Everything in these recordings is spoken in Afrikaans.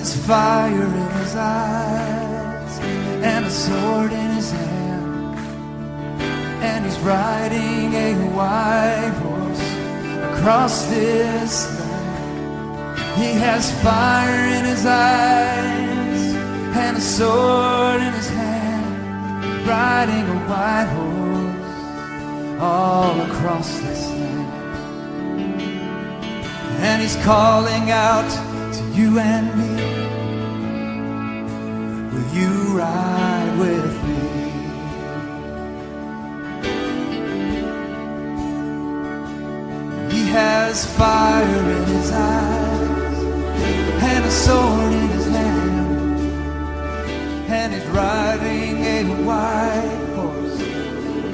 has fire in his eyes and a sword in his hand, and he's riding a white horse across this land. He has fire in his eyes and a sword in his hand, riding a white horse all across this land. And he's calling out to you and me, will you ride with me? He has fire in his eyes and a sword in his hand, and he's riding a white horse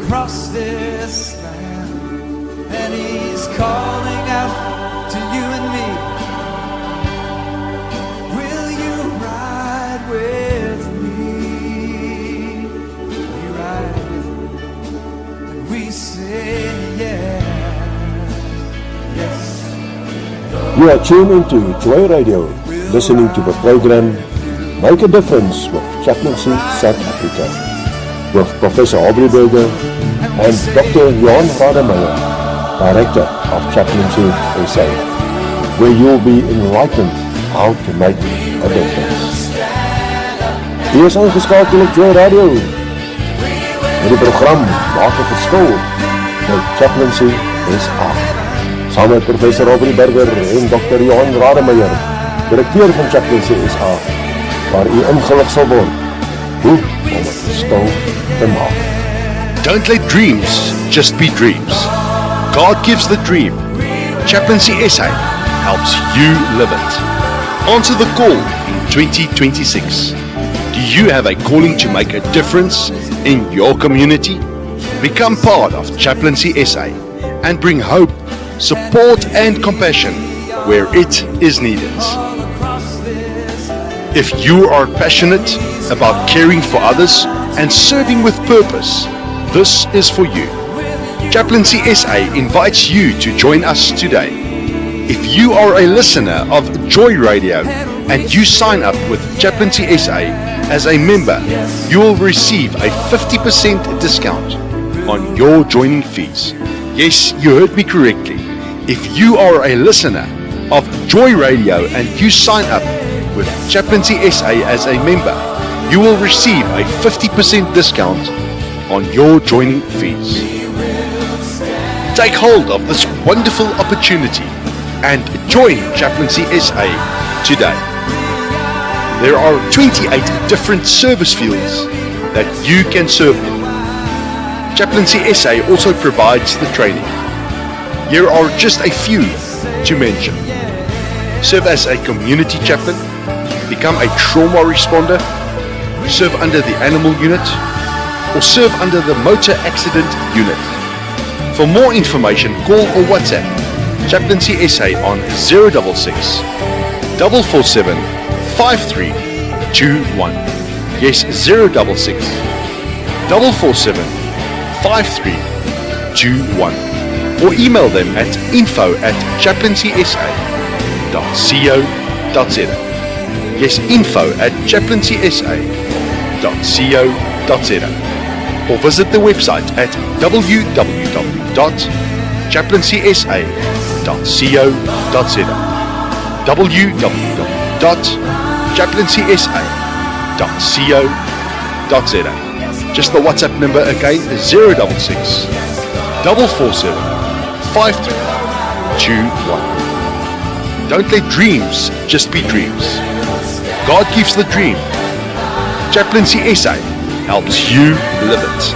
across this land. And he's calling out to you and me, will you ride with me? Will you ride with me? And we say yes, yes. You are tuned into Joy Radio, listening to the program Make a Difference with Chaplaincy South Africa, with Professor Aubrey Burger and Dr. Johan Rademeyer, Director of Chaplaincy SA, where you'll be enlightened how to make a difference. Hier is ingeskakel op Joy Radio met die program Maak 'n Verskil met Chaplaincy SA, saam met Professor Aubrey Burger en Dr. Johan Rademeyer, Direkteur van Chaplaincy SA, waar u ingelig sal word hoe om 'n verskil te maak. Don't let dreams just be dreams. God gives the dream. Chaplaincy SA helps you live it. Answer the call in 2026. Do you have a calling to make a difference in your community? Become part of Chaplaincy SA and bring hope, support and compassion where it is needed. If you are passionate about caring for others and serving with purpose, this is for you. Chaplaincy SA invites you to join us today. If you are a listener of Joy Radio and you sign up with Chaplaincy SA as a member, you will receive a 50% discount on your joining fees. Yes, you heard me correctly. If you are a listener of Joy Radio and you sign up with Chaplaincy SA as a member, you will receive a 50% discount on your joining fees. Take hold of this wonderful opportunity and join Chaplaincy SA today. There are 28 different service fields that you can serve in. Chaplaincy SA also provides the training. Here are just a few to mention. Serve as a community chaplain, become a trauma responder, serve under the animal unit, or serve under the motor accident unit. For more information, call or WhatsApp Chaplaincy SA on 066 447 5321. Yes, 066 447 5321. Or email them at info@chaplaincysa.co.za. Yes, info@chaplaincysa.co.za. Or visit the website at www.chaplaincysa.co.za. www.chaplaincysa.co.za. Just the WhatsApp number again is 066 447 5321. Don't let dreams just be dreams. God gives the dream. Chaplaincy SA helps you live it.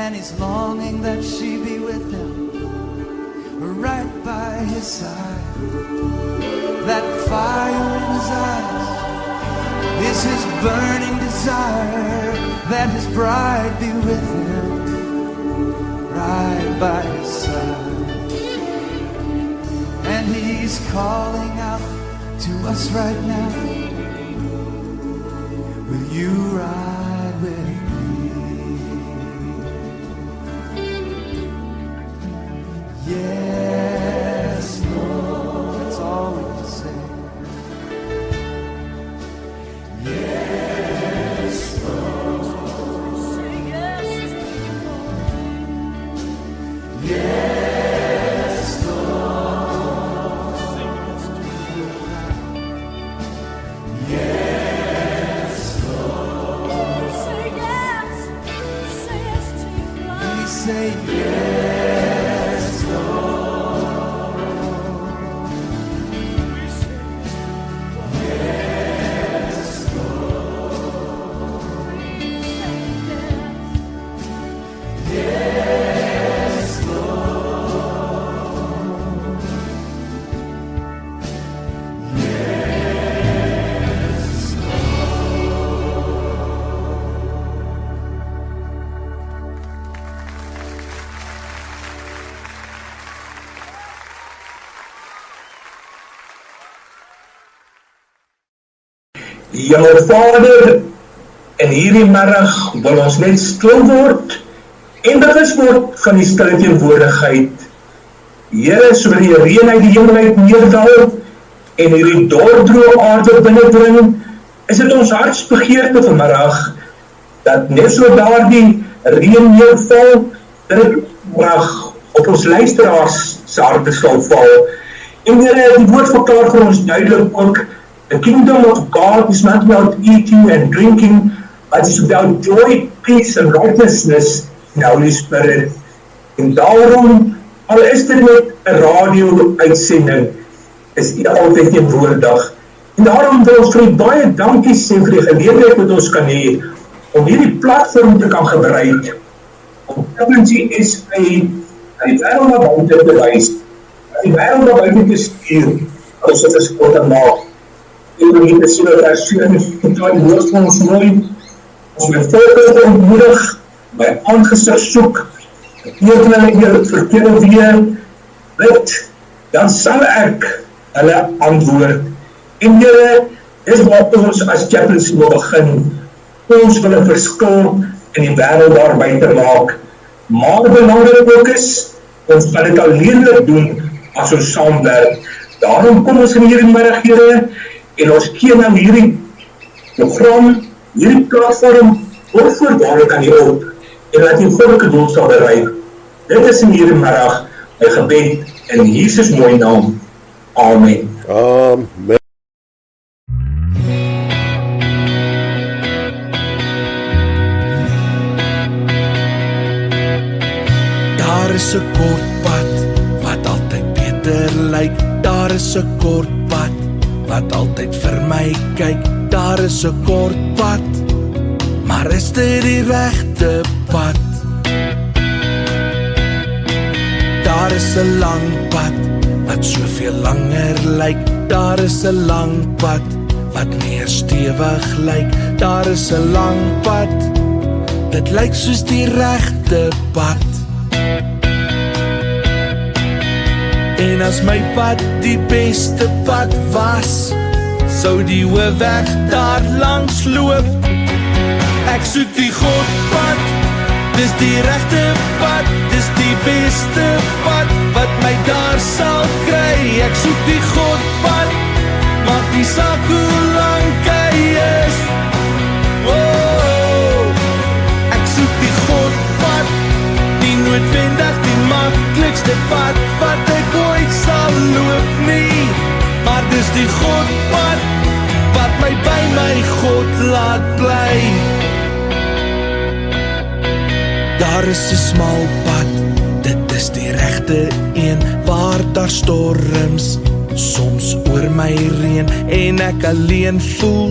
and he's longing that she be with him right by his side. That fire in his eyes is his burning desire, that his bride be with him, right by his side. And he's calling out to us right now, will you ride with me? Yes, Lord, that's all we can say. Yes, Lord. Say yes to Lord. Yes, Lord. Yes, Lord. Say yes. Say yes to Lord. We say yes, Lord. We say yes, Lord. Yes, Lord. Yes, Jou Vader, in hierdie middag wil ons net stil word en bewus word van die stille teenwoordigheid. Here, so die reën uit die hemel uit neerdal en hierdie dordroe aarde binnendring, is dit ons hartsbegeerte vanmiddag dat net so daardie reën neerval, dat dit vanmiddag op ons luisteraars se harte sal val. En Here, die woord verklaar vir ons duidelik ook, the kingdom of God is not about eating and drinking, but it's about joy, peace and righteousness in the Holy Spirit. En daarom, al is dit net 'n radio-uitsending, is U altyd teenwoordig. En daarom wil ons vir U baie dankie sê vir die geleentheid wat ons kan hê om hierdie platform te kan gebruik, om Chaplaincy SA aan die wêreld na buite te wys, aan die wêreld na buite te stuur, ons het 'n verskil te maak. En we need te sien dat daar sien die woord van ons mooi, ons met volk ontmoedig, by aangesig soek, teken hulle verkeerde weer, bid, dan sal ek hulle antwoord. En Here, dis wat ons as Chaplaincy wil begin. Ons wil 'n verskil in die wêreld daar buite maak. Maar belangrik ook is, ons kan dit alleenlik doen as ons saamwerk. Daarom kom ons in hierdie middag, Here, en ons gee nou hierdie program, hierdie platform, voorwaardelik aan U op, en laat U goddelike doel sal bereik. Dit is in hierdie middag my gebed in Jesus mooi naam. Amen. Amen. Daar is 'n kort pad wat altyd beter lyk. Daar is 'n kort pad wat altyd vir my kyk. Daar is 'n kort pad, maar is dit die regte pad? Daar is 'n lang pad wat soveel langer lyk. Daar is 'n lang pad wat meer stewig lyk. Daar is 'n lang pad, dit lyk soos die regte pad. En as my pad die beste pad was, sou die hoofweg daar langs loop. Ek soek die Godpad, dis die regte pad, dis die beste pad wat my daar sal kry. Ek soek die Godpad, maak die saak hoe lank hy is. Oh, ek soek die Godpad, nie noodwendig die maklikste pad wat ek ooit sal loop nie, maar dis die Godpad wat my by my God laat bly. Daar is 'n smal pad, dit is die regte een, waar daar storms soms oor my reën en ek alleen voel,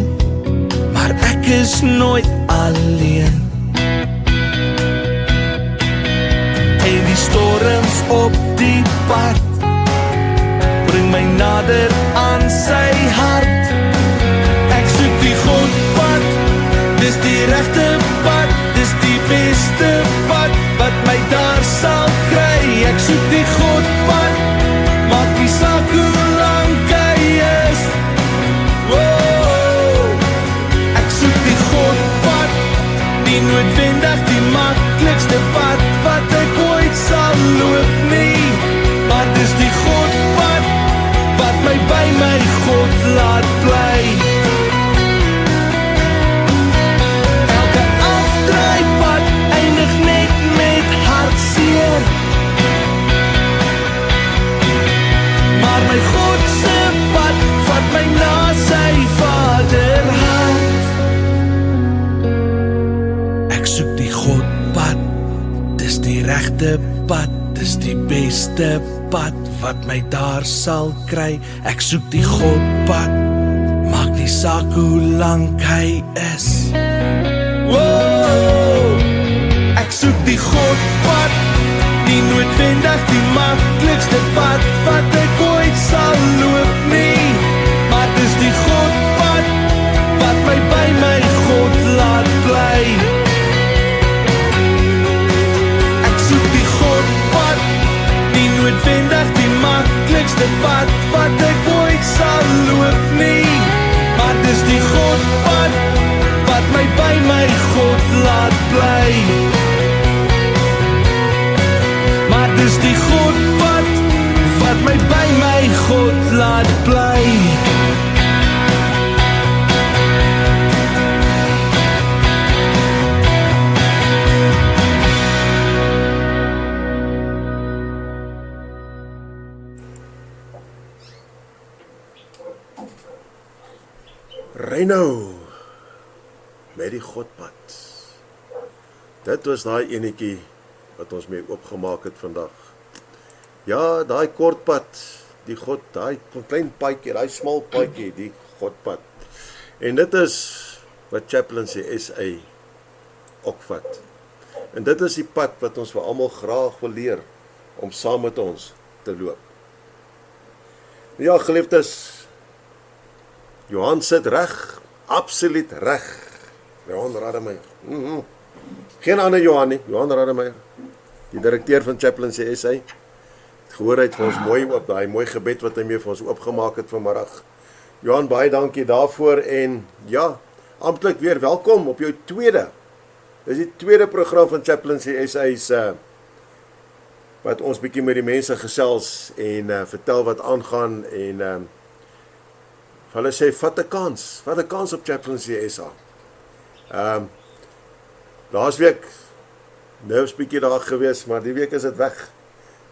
maar ek is nooit alleen. En die storms op die pad nader aan sy hart. Ek soek die Godpad, dis die regte pad, dis die beste pad, wat my daar sal kry. Ek soek die Godpad, maak nie saak hoe lank hy is. Ek soek die Godpad, nie noodwendig die maklikste pad, wat ek ooit sal loop nie, maar dis die Godpad, wat my by my God laat bly. Elke afdraaipad eindig net met hartseer, maar my God se pad vat my na sy Vaderhart. Ek soek die Godpad, dis die regte pad, dis die beste pad, wat my daar sal kry. Ek soek die Godpad, maak nie saak hoe lank hy is. Ek soek die Godpad, nie noodwendig die maklikste pad, wat ek ooit sal loop nie, maar dis die Godpad, wat my by my God laat bly. Ek soek die Godpad, nie noodwendig die maklikste pad, wat ek ooit sal loop nie, maar dis die Godpad, wat my by my God laat bly. Maar dis die Godpad, wat my by my God laat bly. Ry nou met die Godpad. Dit was daai enetjie wat ons mee oopgemaak het vandag. Ja, daai kort pad, die God, daai klein paadjie, daai smal paadjie, die Godpad. En dit is wat Chaplaincy SA ook vat. En dit is die pad wat ons vir almal graag wil leer om saam met ons te loop. Ja, geliefdes, Johan sit reg, absoluut reg. Johan Rademeier. Geen ander Johan nie, Johan Rademeier, die direkteur van Chaplaincy SA. Gehoor het vir ons mooi op daai mooi gebed wat hy mee vir ons oopgemaak het vanmiddag. Johan, baie dankie daarvoor en ja, amptelik weer welkom op jou tweede. Dis die tweede program van Chaplaincy SA wat ons bietjie met die mense gesels en vertel wat aangaan en hulle sê vat 'n kans op Chaplaincy SA. Laasweek nerves bietjie daar gewees, maar die week is dit weg.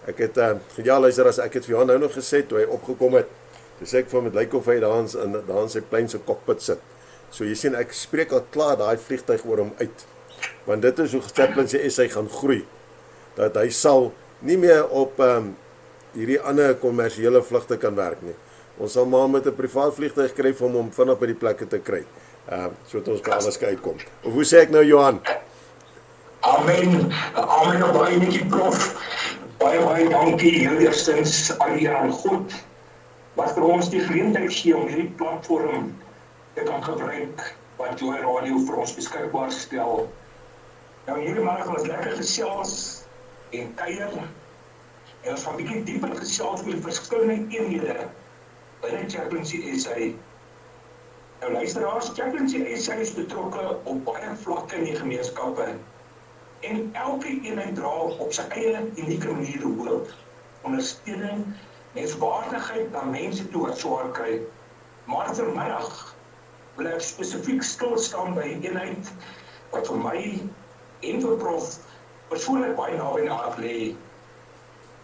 Ek het ja, luister, as ek het vir Johan nou nog gesê toe hy opgekom het. Toe sê ek vir hom dit lyk of hy daar in sy plane se cockpit sit. So jy sien ek spreek al klaar daai vliegtuig oor hom uit. Want dit is hoe Chaplaincy SA gaan groei. Dat hy sal nie meer op hierdie ander kommersiële vlugte kan werk nie. Ons sal maar met 'n privaat vliegtuig kry om hom vinnig by die plekke te kry. Sodat ons by alles kan uitkom. Of hoe sê ek nou, Johan? Amen. Amen op baie netjie prof. Baie dankie heel eerstens aan die aan God wat vir ons die geleentheid gee om hierdie platform te kan gebruik wat Joy Radio vir ons beskikbaar stel. Nou hierdie middag was lekker gesels en kuier en ons gaan bietjie dieper gesels oor die verskillende eenhede binne Chaplaincy SA. Nou luisteraars, Chaplaincy SA is betrokke op baie vlakke in die gemeenskappe. En elke eenheid dra op sy eie unieke manier hoop, ondersteuning, menswaardigheid na mense toe wat swaar kry. Maar vanmiddag wil ek spesifiek stilstaan by 'n eenheid wat vir my en vir prof persoonlik baie naby aan hart lê.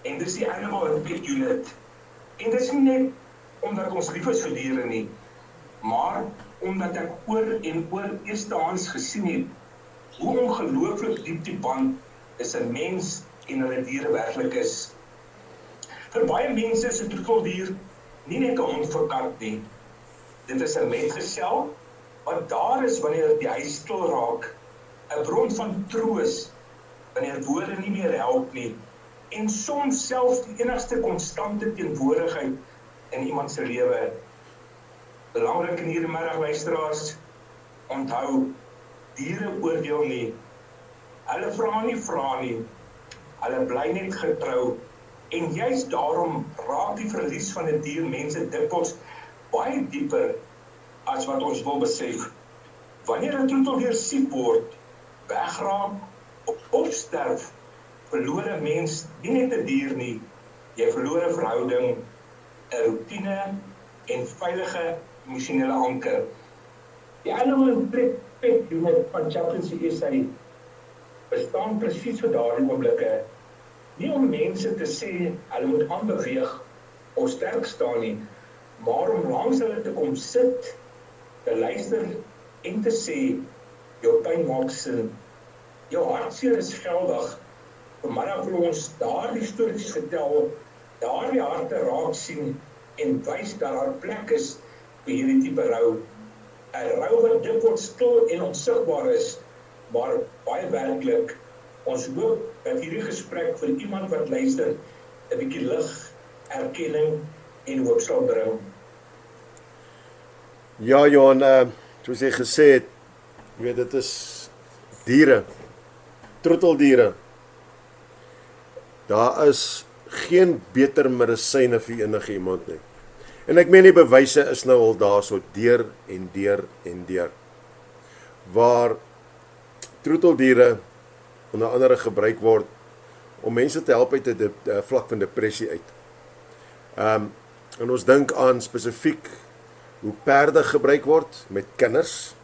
En dis die Animal and Pet Unit. En dis nie net omdat ons lief is vir diere nie, maar omdat ek oor en oor eerstehands gesien het hoe ongelooflik diep die band is 'n mens en hulle diere werklik is. Vir baie mense is 'n troeteldier nie net 'n hond vir kat nie. Dit is 'n metgesel wat daar is wanneer die huis stil raak, 'n bron van troos wanneer woorde nie meer help nie, en soms selfs die enigste konstante teenwoordigheid in iemand se lewe. Belangrik in hierdie middag, luisteraars, onthou, diere oordeel nie. Hulle vra nie, hulle bly net getrou. En juist daarom raak die verlies van 'n dier mense dikwels baie dieper as wat ons wil besef. Wanneer 'n troeteldier siek word, wegraak of sterf, verloor 'n mens nie net 'n dier nie, jy verloor 'n verhouding, 'n routine en veilige emosionele anker. Die animal pet unit van Chaplaincy SA bestaan presies vir daardie oomblikke. Nie om mense te sê hulle moet aanbeweeg of sterk staan nie, maar om langs hulle te kom sit, te luister en te sê, jou pyn maak sin. Jou hartseer is geldig. Vanmiddag wil ons daardie stories vertel, daardie harte raak sien en wys dat daar plek is vir hierdie tipe rou. 'n Rou wat dikwels stil en onsigbaar is, maar baie werklik. Ons hoop dat hierdie gesprek vir iemand wat luister 'n bietjie lig, erkenning en hoop sal bring. Ja, Johan, soos jy gesê het, jy weet, dit is diere, troeteldiere. Daar is geen beter medisyne vir enige iemand nie. En ek meen die bewyse is nou al daar so deur en deur en deur. Waar troeteldiere onder andere gebruik word om mense te help uit 'n vlak van depressie uit. En ons dink aan spesifiek hoe perde gebruik word met kinders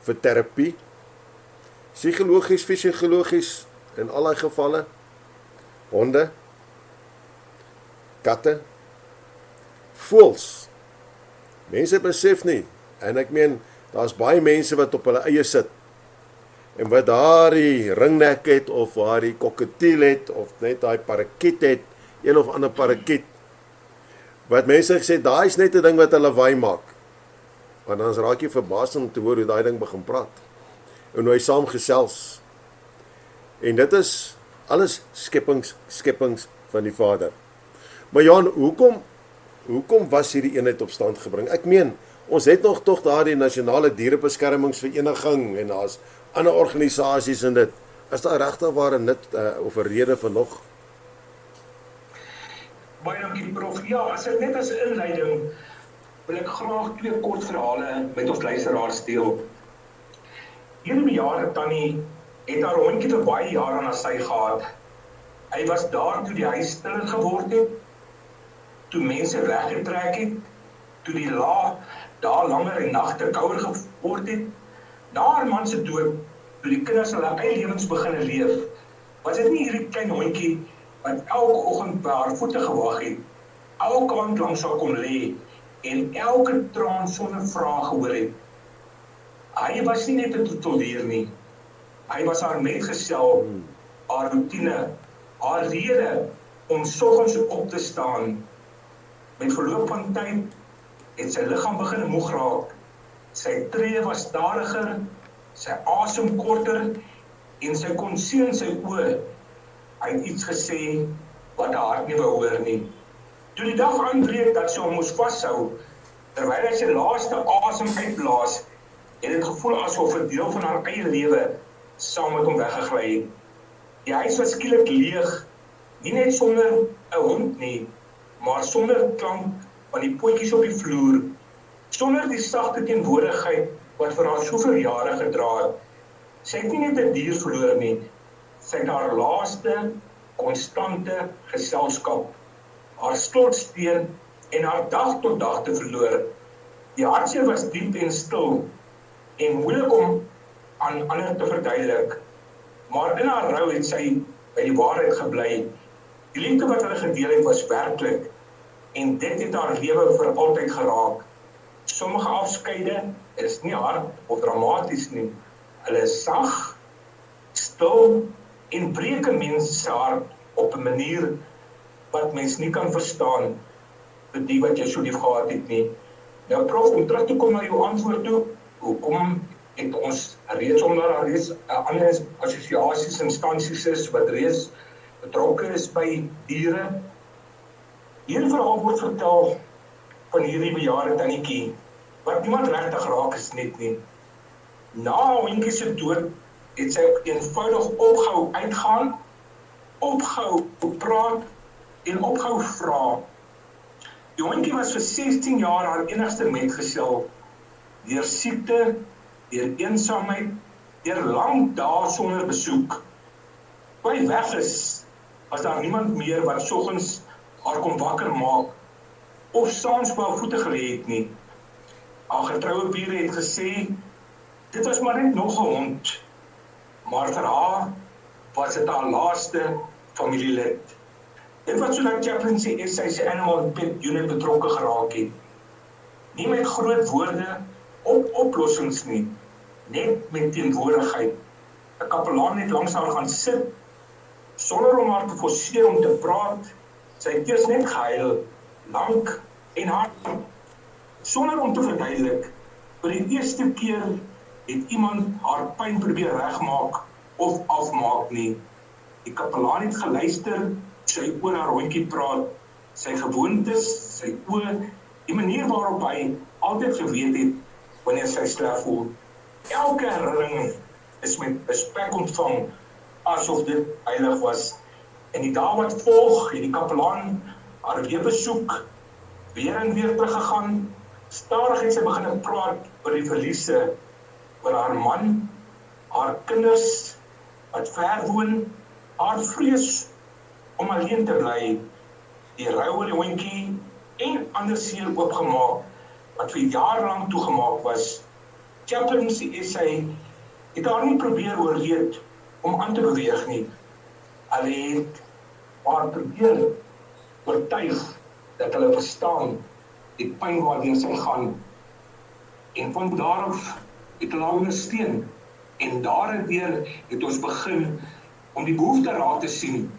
vir terapie, psigologies, fisiologies in allerlei gevalle, honde, katte, voëls. Mense besef nie, en ek meen, daar's baie mense wat op hulle eie sit, en wat daar die ringnek het, of waar die koketiel het, of net daai parakiet het, een of ander parakiet, wat mense gesê, daai is net 'n ding wat hulle lawaai maak, want dan raak jy verbaas om te hoor hoe daai ding begin praat, en hoe hy saam gesels, en dit is alles skepings van die Vader. Maar Jan, hoekom was hierdie eenheid op stand gebring? Ek meen, ons het nog tog daar die Nasionale Dierebeskermingsvereniging, en daar's ander organisasies in dit. Is daar regtig waar 'n nut of 'n rede vir nog? Baie dankie, Prof. Ja, as ek net as inleiding, wil ek graag 2 kort verhale met ons luisteraars deel. Hierdie jare tannie het haar hondjie vir baie jare aan sy gehad. Hy was daar toe die huis stiller geword het, toe mense weggetrek het, toe die daar langer en nagte kouer geword het, na haar man se dood, toe die kinders hulle eie lewens begin leef, was dit nie hierdie klein hondjie wat elke oggend by haar voete gewag het, elke aand langs haar kom lê en elke traan sonder vrae gehoor het. Hy was nie net 'n troeteldier nie. Hy was haar metgesel, haar routine, haar rede om soggens op te staan. Met verloop van tyd het sy liggaam begin moeg raak. Sy tree was stadiger, sy asem korter en sy kon sien in sy oë. Hy het iets gesê wat haar hart nie wou hoor nie. Toe die dag aanbreek dat sy hom moes vashou, terwyl hy sy laaste asem uitblaas, het dit gevoel asof 'n deel van haar eie lewe saam met hom weggegly het. Die huis was skielik leeg, nie net sonder 'n hond nie, maar sonder klank van die potjies op die vloer, sonder die sagte teenwoordigheid wat vir haar soveel jare gedra het. Sy het nie net 'n dier verloor nie, sy het haar laaste, konstante geselskap, haar slotsteen en haar dag tot dag te verloor. Die hartseer was diep en stil en moeilik om aan ander te verduidelik. Maar in haar rou het sy by die waarheid gebly. Die liefde wat hulle gedeel het was werklik en dit het haar lewe vir altyd geraak. Sommige afskeide is nie hard of dramaties nie. Hulle is sag, stil en breek 'n mens se hart op 'n manier wat mens nie kan verstaan vir die wat jy so lief gehad het nie. Nou Prof, om terug te kom na jou antwoord toe, hoekom het ons reeds onder ander assosiasies, instansies is wat reeds betrokke is by diere. Hierdie verhaal word vertel van hierdie bejaarde tannietjie, wat niemand regtig raak is net nie. Na Hondjie se dood het sy eenvoudig opgehou uitgaan, opgehou praat en opgehou vra. Die hondjie was vir 16 jaar haar enigste metgesel, deur siekte, deur eensaamheid, deur lang dae sonder besoek. Toe hy weg is, was daar niemand meer wat soggens haar kon wakker maak, of saans by haar voete gelê het nie. Haar getroue bure het gesê, dit was maar net nog 'n hond, maar vir haar was dit haar laaste familielid. Dit was sodat Chaplaincy SA se Animal Pet Unit betrokke geraak het. Nie met groot woorde of oplossings nie, net met teenwoordigheid. 'n Kapelaan het langs haar gaan sit, sonder om haar te forceer om te praat. Sy het eers net gehuil, lank en hard, sonder om te verduidelik. Vir die eerste keer het iemand haar pyn probeer regmaak of afmaak nie. Die kapelaan het geluister, sy oor haar hondjie praat, sy gewoontes, sy oë, die manier waarop hy altyd geweet het wanneer sy sleg voel. Elke herinnering is met respek ontvang, asof dit heilig was. En die dae wat volg, het die kapelaan haar weer besoek, weer en weer teruggegaan. Stadig het sy begin praat oor die verliese, oor haar man, haar kinders wat ver woon, haar vrees om alleen te bly, die rou oor die hondjie en ander seer oopgemaak, wat vir jaar lank toegemaak was. Chaplaincy SA het haar nie probeer oorreed om aan te beweeg nie. Hulle het haar probeer oortuig dat hulle verstaan die pyn waardeur sy gaan. En van daaraf het hulle haar ondersteun. En daardeur het ons begin om die behoefte raak te sien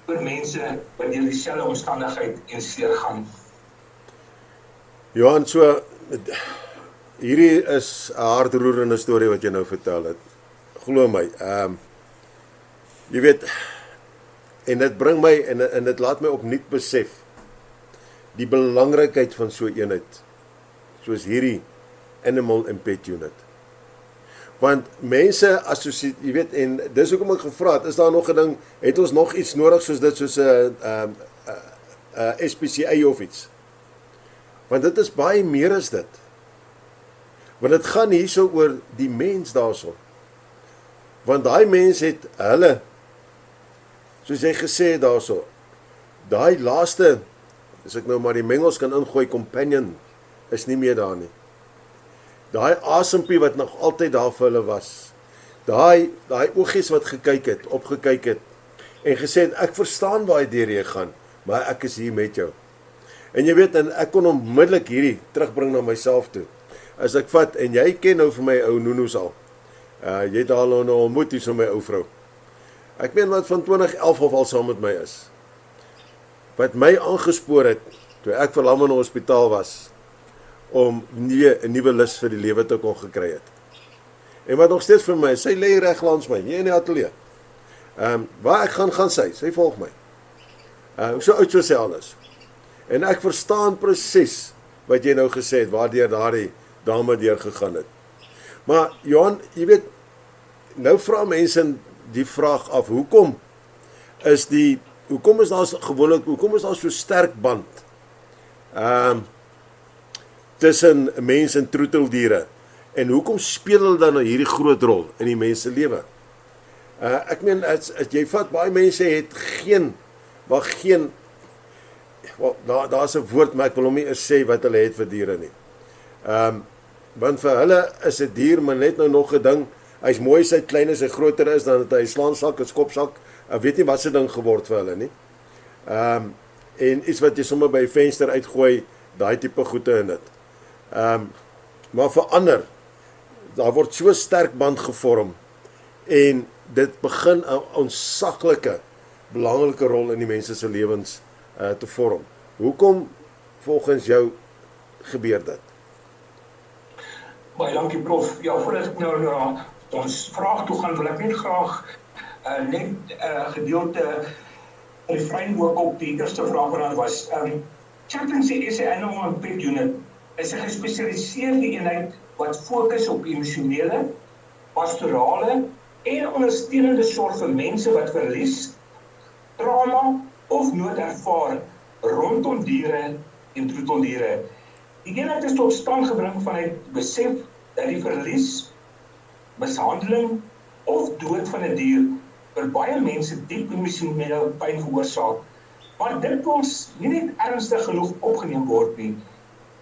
vir mense wat deur dieselfde omstandigheid en seer gaan. Johan, so hierdie is 'n hartroerende storie wat jy nou vertel het. Glo my, jy weet, en dit bring my en dit laat my opnuut besef die belangrikheid van so 'n eenheid soos hierdie Animal and Pet Unit. Want mense assosieer, jy weet, en dis hoekom ek gevra het, is daar nog 'n ding, het ons nog iets nodig soos dit, soos 'n SPCA of iets? Want dit is baie meer as dit. Want dit gaan hierso oor die mens daarso. Want daai mens het hulle, soos jy gesê het daarso, daai laaste, as ek nou maar die mengels kan ingooi, companion, is nie meer daar nie. Daai asempie wat nog altyd daar vir hulle was, daai oogies wat opgekyk het, en gesê het, ek verstaan waar jy deur jy gaan, maar ek is hier met jou. En jy weet, en ek kon onmiddellik hierdie terugbring na myself toe. As ek vat, en jy ken nou vir my ou Noenoes al, jy het al nou ontmoet hier so my ou vrou. Ek meen wat van 2011 of al saam met my is. Wat my aangespoor het, toe ek vir Lam in die hospitaal was, om 'n nuwe lus vir die lewe te kon gekry het. En wat nog steeds vir my, sy lê reg langs my, hier in die ateljee. Waar ek gaan sy volg my. So oud soos sy al is. En ek verstaan presies wat jy nou gesê het, waardeur daardie dame deur gegaan het. Maar Johan, jy weet, nou vra mense die vraag af, hoekom is daar so sterk band tussen mens en troeteldiere, en hoekom speel hulle dan nou hierdie groot rol in die mens se lewe? Ek meen, as jy vat, baie mense het daar's 'n woord, maar ek wil hom nie eers sê wat hulle het vir diere nie. Want vir hulle is 'n dier maar net nou nog 'n ding, hy's mooi, sy klein is, hy groter is, dan het hy slaansak, 'n skopsak, weet nie wat se ding geword vir hulle nie. En iets wat jy sommer by 'n venster uitgooi, daai tipe goede in dit. Maar vir ander, daar word so sterk band gevorm, en dit begin 'n ontsaglike, belangrike rol in die mense se lewens te vorm. Hoekom volgens jou gebeur dit? Baie dankie prof. Ja, voordat ek nou na ons vraag toe gaan, wil ek net graag net gedeelte in die framework op die eerste vraag wat was. Chaplaincy SA Animal and Pet Unit is 'n gespesialiseerde eenheid wat fokus op emosionele, pastorale en ondersteunende sorg vir mense wat verlies, trauma of nood ervaar rondom diere en troeteldiere. Die eenheid is tot stand gebring vanuit besef dat die verlies, mishandeling of dood van 'n dier vir baie mense diep emosionele pyn veroorsaak, maar dikwels nie net ernstig genoeg opgeneem word nie.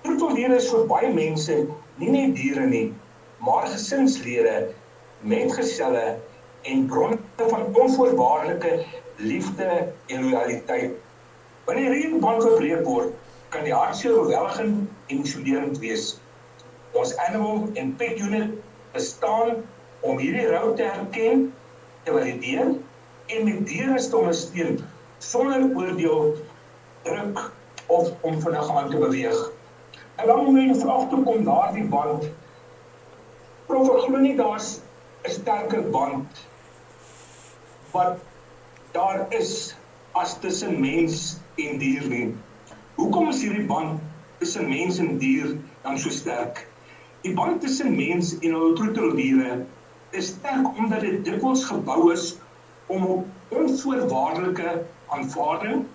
Troeteldiere is vir baie mense nie net diere nie, maar gesinslede, metgeselle en bronne van onvoorwaardelike liefde en loyaliteit. Wanneer hierdie band verbreek word, kan die hartseer oorweldigend emosionerend wees. Ons Animal and Pet Unit bestaan om hierdie rou te herken, te valideer en met diere te ondersteun sonder oordeel, druk of om vinnig aan te beweeg. En dan om in vraag te kom daardie band, prof, ek glo nie daar's 'n sterker band wat daar is as tussen mens en dier nie. Hoekom is hierdie band tussen mens en dier dan so sterk? Die band tussen mens en hul troeteldiere is sterk omdat dit dikwels gebou is om op onvoorwaardelike aanvaarding,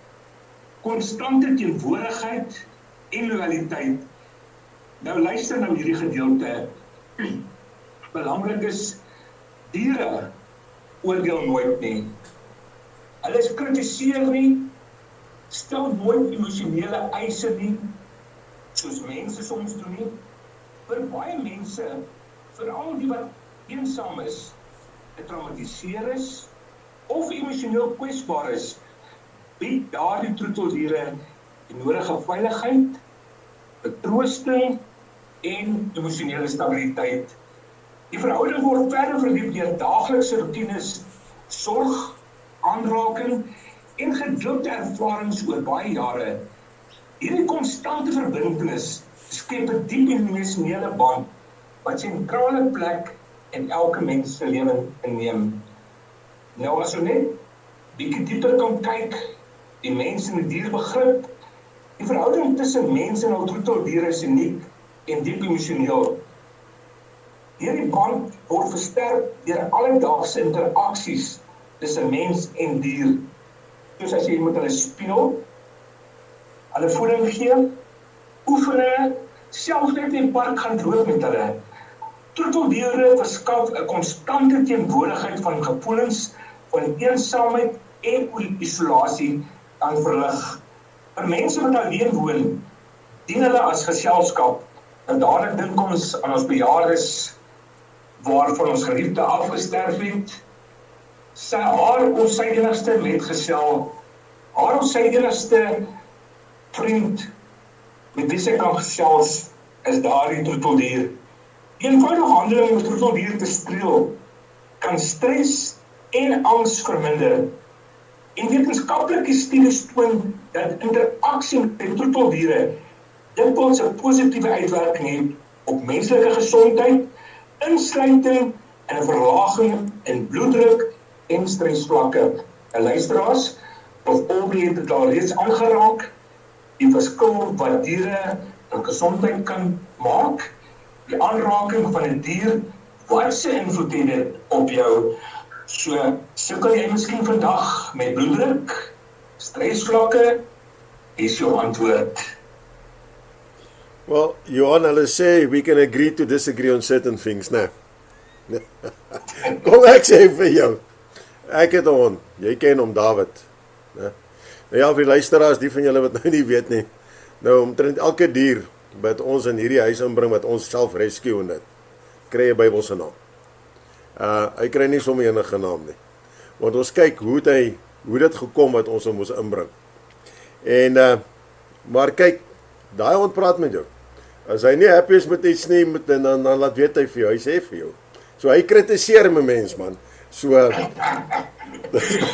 konstante teenwoordigheid en loyaliteit. Nou luister nou hierdie gedeelte. Belangrik is, diere oordeel nooit nie. Hulle kritiseer nie, stel nooit emosionele eise nie, soos mense soms doen nie. Vir baie mense, veral die wat eensaam is, getraumatiseer is, of emosioneel kwesbaar is, bied daardie troeteldiere die nodige veiligheid, vertroosting en emosionele stabiliteit. Die verhouding word verder verdiep deur daaglikse routines, sorg, aanraking en gedeelde ervarings oor baie jare. Hierdie konstante verbintenis skep 'n diep emosionele band wat sentrale plek in elke mens se lewe inneem. Nou as ons net bietjie dieper kan kyk, die mens en die dier begrip, die verhouding tussen mense en hul troeteldiere is uniek en diep emosioneel. Hierdie band word versterk deur alledaagse interaksies tussen mens en dier. Soos as jy met hulle speel, hulle voeding gee, oefeninge, selfs net in die park gaan loop met hulle. Troeteldiere verskaf 'n konstante teenwoordigheid van gevoelens van eensaamheid en isolasie aan verlig. Vir mense wat alleen woon, dien hulle as geselskap. En dadelik dink ons aan ons bejaardes waarvan ons geliefde afgesterf het. Haar of sy enigste metgesel, haar of sy enigste vriend met wie sy kan gesels, is daardie troeteldier. Die eenvoudige handeling om 'n troeteldier te streel kan stres en angs verminder. En wetenskaplike studies toon dat interaksie met troeteldiere dikwels 'n positiewe uitwerking het op menslike gesondheid, insluiting en 'n verlaging in bloeddruk en stresvlakke. En luisteraars, Prof. Aubrey het dit al reeds aangeraak, die verskil wat diere in gesondheid kan maak, die aanraking van 'n dier, wat se invloed het dit op jou? So, sukkel jy miskien vandag met bloeddruk, stresvlakke, is jou antwoord. Well, Johan, hulle sê we can agree to disagree on certain things, né? Kom ek sê vir jou. Ek het 'n hond. Jy ken hom, David, né? Nou ja, vir luisteraars, die van julle wat nou nie weet nie. Nou omtrent elke dier wat ons in hierdie huis inbring wat ons self rescue en dit, kry 'n Bybelse naam. Hy kry nie sommer enige naam nie. Want ons kyk hoe dit gekom wat ons hom moes inbring. En maar kyk, daai hond praat met jou. As hy nie happy is met iets nie, dan laat weet hy vir jou, hy sê vir jou. So hy kritiseer my mens, man. So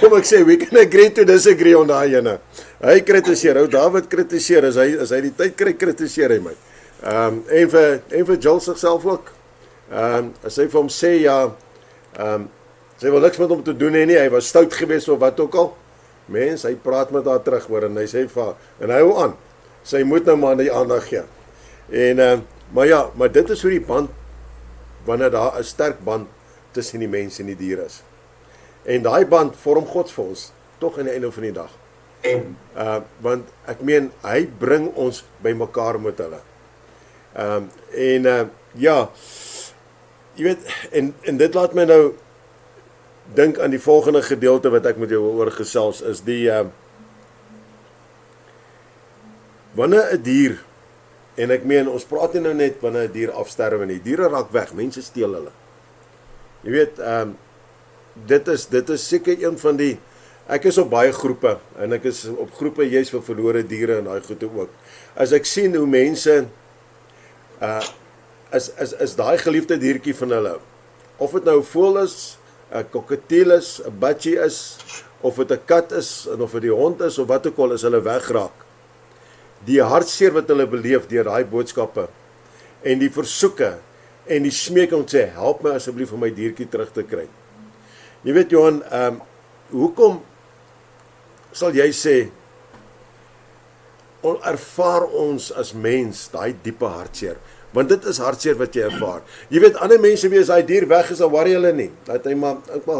kom ek sê, we can agree to disagree on daai ene. Hy kritiseer, ou David kritiseer, as hy die tyd kry, kritiseer hy my. En vir Jill sigself ook. As hy vir hom sê, ja, sy wil niks met hom te doen hê nie, hy was stout geweest of wat ook al. Mens, hy praat met haar terug hoor, en hy sê vir haar, en hy hou aan. sy moet nou maar die aandag gee. En maar ja, maar dit is hoe die band, wanneer daar 'n sterk band tussen die mens en die dier is. En daai band vorm God vir ons, tog aan die einde van die dag. Want ek meen, hy bring ons by mekaar met hulle. Ja, jy weet, en dit laat my nou dink aan die volgende gedeelte wat ek met jou oor gesels, is die wanneer 'n dier, en ek meen, ons praat nie nou net wanneer 'n dier afsterwe nie, diere raak weg, mense steel hulle. Jy weet, dit is seker een van die, ek is op baie groepe, en ek is op groepe juist vir verlore diere en daai goede ook. As ek sien hoe mense, is daai geliefde diertjie van hulle, of het nou 'n voël is, 'n kokatiel is, 'n budgie is, of het 'n kat is, en of het die hond is, of wat ook al, is hulle wegraak. Die hartseer wat hulle beleef deur daai boodskappe, en die versoeke, en die smeek om te sê, help my asseblief om my diertjie terug te kry. Jy weet Johan, hoekom sal jy sê, ervaar ons as mens daai diepe hartseer? Want dit is hartseer wat jy ervaar. Jy weet, ander mense wie as hy dier weg is, dan worry hulle nie. Dat hy maar,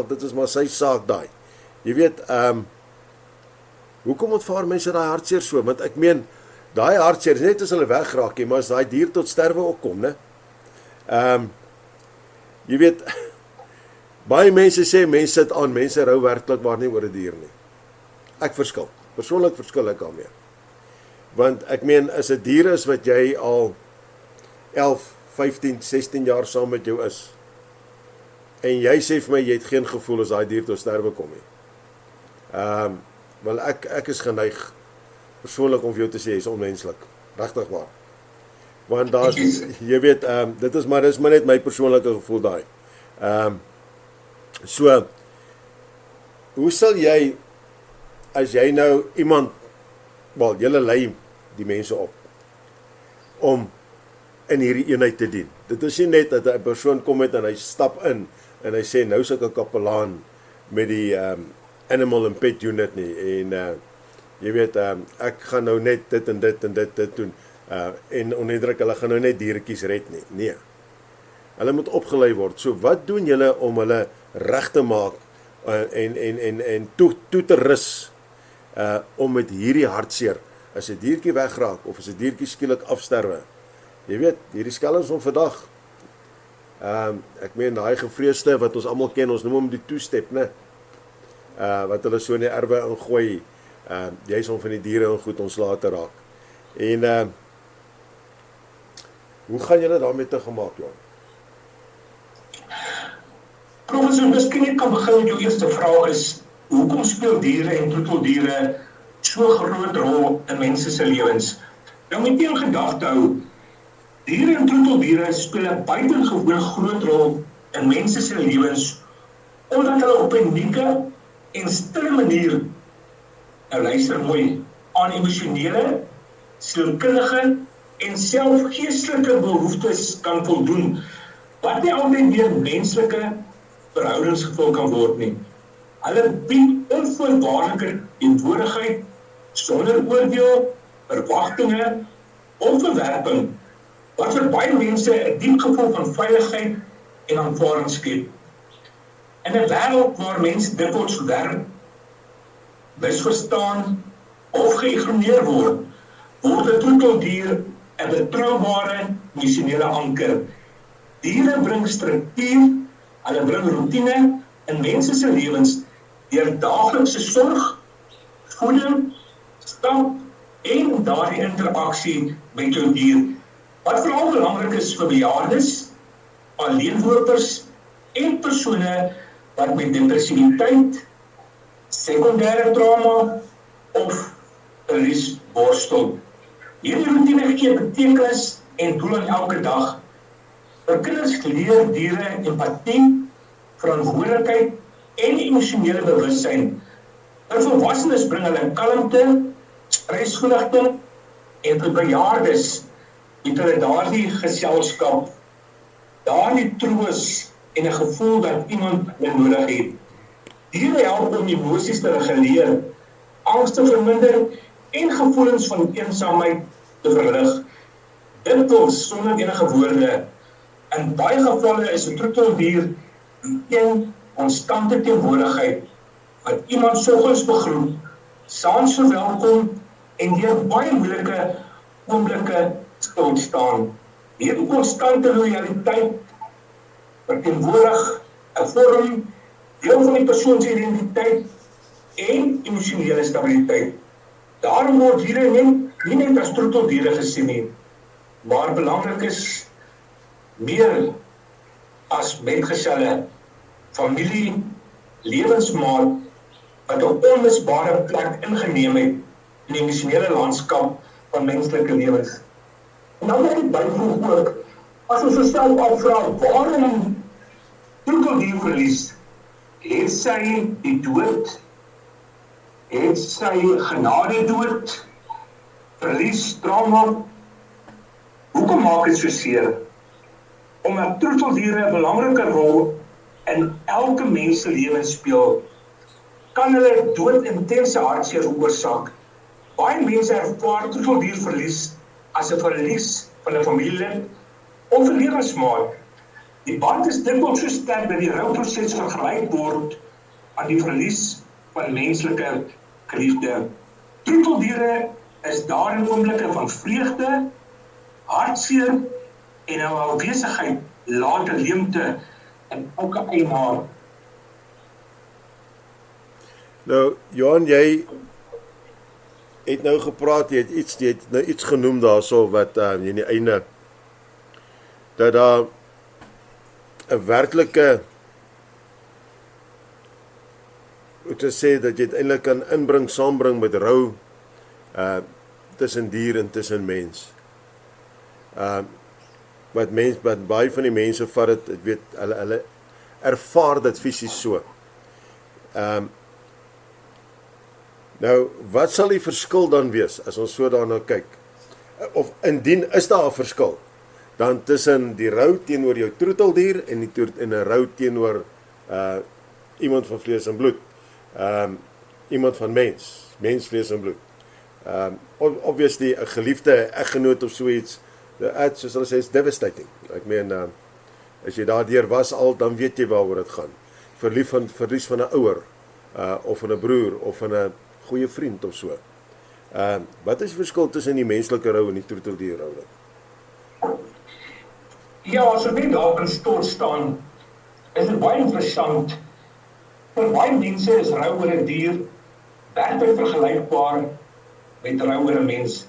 dit is maar sy saak daai. Jy weet, hoekom ontvaar mense daai hartseer so? Want ek meen, daai hartseer is net as hulle wegraak, maar as daai dier tot sterwe ook kom, né? Jy weet, baie mense sê, mense sit aan, mense rou werklik waar nie oor 'n dier nie. Ek verskil, persoonlik verskil ek daarmee. Want ek meen, as 'n dier is wat jy al 11, 15, 16 jaar saam met jou is, en jy sê vir my, jy het geen gevoel as daai dier tot sterwe kom nie. Wel, ek is geneig, persoonlik om vir jou te sê, is onmenslik, regtig waar. Want daar's, jy weet, dit is maar net my persoonlike gevoel daai. So, hoe sal jy, as jy nou iemand, wel, julle lei die mense op, om in hierdie eenheid te dien. Dit is nie net dat 'n persoon kom met en hy stap in, en hy sê, nou is ek 'n kapelaan met die Animal and Pet Unit nie, en jy weet, ek gaan nou net dit en dit en dit doen, en onhedrik, hulle gaan nou net dieretjies red nie. Nee. Hulle moet opgelei word. So wat doen julle om hulle reg te maak, en toe te rus, om met hierdie hartseer, as 'n diertjie wegraak, of as 'n diertjie skielik afsterwe, jy weet, hierdie skelms van vandag, ek meen, daai gevreesde, wat ons almal ken, ons noem hom die two-step, né? Wat hulle so in die erwe ingooi, jy is om van die diere en goed ontslae te raak. En, hoe gaan julle daarmee te gemaak, Johan? Professor, miskien ek kan begin met jou eerste vraag is, hoekom speel diere en troeteldiere so groot rol in mense se lewens? Nou moet jy in gedagte hou, diere en troeteldiere speel 'n buitengewoon groot rol in mense se lewens, omdat hulle op 'n unieke en stille manier, nou luister mooi, aan emosionele, sielkundige en selfgeestelike behoeftes kan voldoen, wat nie altyd deur menslike verhoudings gevul kan word nie. Hulle bied onvoorwaardelike teenwoordigheid, sonder oordeel, verwagtinge of verwerping, wat vir baie mense 'n diep gevoel van veiligheid en aanvaarding skep. In 'n wêreld waar mense dikwels verwerp, misverstaan of geïgnoreer word 'n troeteldier 'n betroubare emosionele anker. Diere bring struktuur, hulle bring routine in mense se lewens deur daaglikse sorg, voeding, stap en daardie interaksie met jou dier. Wat veral belangrik is vir bejaardes, alleenlopers en persone wat met depressiwiteit, sekondêre trauma of verlies worstel. Hierdie routine gee betekenis en doel aan elke dag. Vir kinders leer diere empatie, verantwoordelikheid en emosionele bewussyn. Vir volwassenes bring hulle kalmte, stresverligting en vir bejaardes het hulle daardie geselskap, daardie troos en 'n gevoel dat iemand hulle nodig het. Diere help om emosies te reguleer, angs te verminder en gevoelens van eensaamheid te verlig. Dikwels sonder enige woorde. In baie gevalle is 'n troeteldier een konstante teenwoordigheid wat iemand soggens begroet, saans verwelkom en deur baie moeilike oomblikke stil staan. Hierdie konstante loyaliteit verteenwoordig 'n vorm deel van die persoon se identiteit en emosionele stabiliteit. Daarom word diere nie net as troeteldiere gesien nie, maar belangrik is meer as metgeselle, familie, lewensmaat wat 'n onmisbare plek ingeneem het in die emosionele landskap van menslike lewens. En dan wil ek byvoeg ook, as ons osself afvra waarom troeteldierverlies, het sy die dood, het sy genadedood, verlies, trauma, hoekom maak dit so seer? Omdat troeteldiere 'n belangrike rol in elke mens se lewe speel, kan hulle doodintense hartseer veroorsaak. Baie mense ervaar troeteldierverlies as 'n verlies van 'n familielid of 'n lewensmaat. Die band is dikwels so sterk dat die rouproses vergelyk word aan die verlies van menslike geliefde. Troeteldiere is daarin oomblikke van vreugde, hartseer en 'n afwesigheid later leemte in elke eienaar. Nou, Johan, jy het nou gepraat, jy het nou iets genoem daarso wat in die einde, dat daar 'n werklike, hoe te sê, dat jy eintlik kan saambring met rou tussen dier en tussen mens. Wat baie van die mense vat dit, ek weet, hulle ervaar dit fisies so. Nou, wat sal die verskil dan wees, as ons so daarna kyk? Of indien, is daar 'n verskil, dan tussen die rou teenoor jou troeteldier, en 'n rou teenoor iemand van vlees en bloed, iemand van mens vlees en bloed. Obviously, 'n geliefde eggenoot of so iets, soos hulle sê, is devastating. Ek meen, as jy daardeur was al, dan weet jy waaroor dit gaan. Verlies van 'n ouer, of van 'n broer, of van 'n goeie vriend of so. Wat is die verskil tussen die menslike rou en die troeteldier rou? Ja, as ek net daar kan staan, is dit baie interessant. Vir baie mense is rou oor 'n dier werklik vergelykbaar met rou oor 'n mens.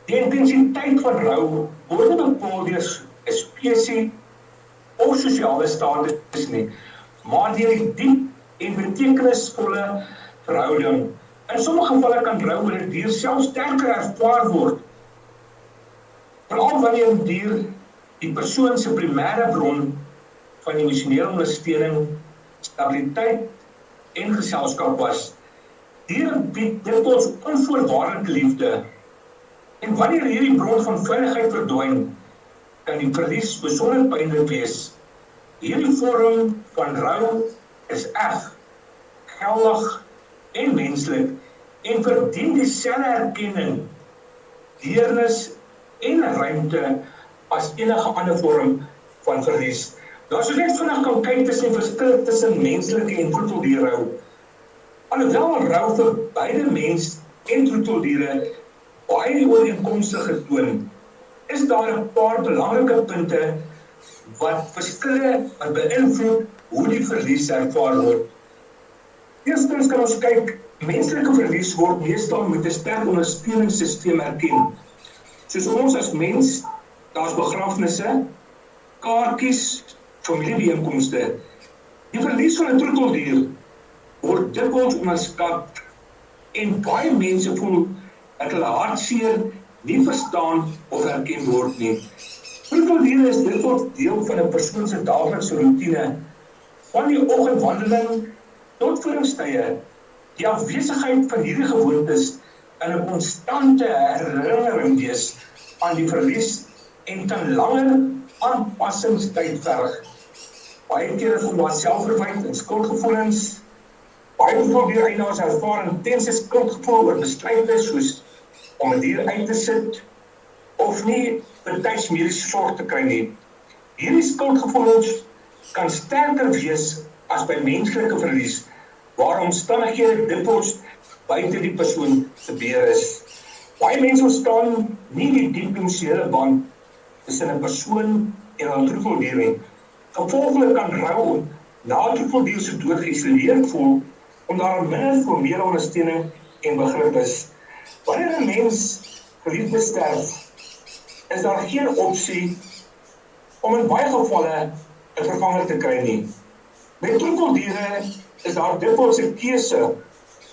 Die intensiteit van rou word nie bepaal deur 'n spesie of sosiale status nie, maar deur die diep en betekenisvolle verhouding. In sommige gevalle kan rou oor 'n dier selfs sterker ervaar word, veral wanneer 'n dier die persoon se primêre bron van emosionele ondersteuning, stabiliteit en geselskap was. Diere bied dikwels onvoorwaardelike liefde. En wanneer hierdie bron van veiligheid verdwyn, kan die verlies besonder pynlik wees. Hierdie vorm van rou is eg, geldig en menslik en verdien dieselfde erkenning, deernis en ruimte as enige ander vorm van verlies. Nou, as ons net vinnig kan kyk tussen die verskil tussen menslike en troeteldierrou. Alhoewel rou vir beide mens en troeteldiere baie ooreenkomstig getoon, is daar 'n paar belangrike punte wat beïnvloed hoe die verlies ervaar word. Eerstens kan ons kyk, menslike verlies word meestal met 'n sterk ondersteuningssisteem erken. Soos ons as mens, daar's begrafnisse, kaartjies, familiebijeenkomste. Die verlies van 'n troeteldier word dikwels onderskat en baie mense voel dat hulle hartseer nie verstaan of erken word nie. Troeteldiere is dikwels deel van 'n persoon se daaglikse roetine, van die oggendwandeling tot voedingstye. Die afwesigheid van hierdie gewoontes in 'n konstante herinnering wees aan die verlies en kan langer aanpassingstyd verg. Baie kere voel daar selfverwyd en skuldgevoelens, Baie troeteldier-eienaars ervaar intense skuldgevoel oor besluite soos om 'n dier uit te sit of nie betyds mediese sorg te kry nie. Hierdie skuldgevoelens kan sterker wees as by menslike verlies, waar omstandighede dikwels buite die persoon se beheer is. Baie mense verstaan nie die diep emosionele band tussen 'n persoon en 'n troeteldier nie. Gevolglik kan rou na 'n troeteldier se dood geïsoleerd voel, omdat daar minder formele ondersteuning en begrip is. Wanneer 'n mens geliefde sterf, is daar geen opsie om in baie gevalle 'n vervanger te kry nie. Met troeteldiere is daar dikwels 'n keuse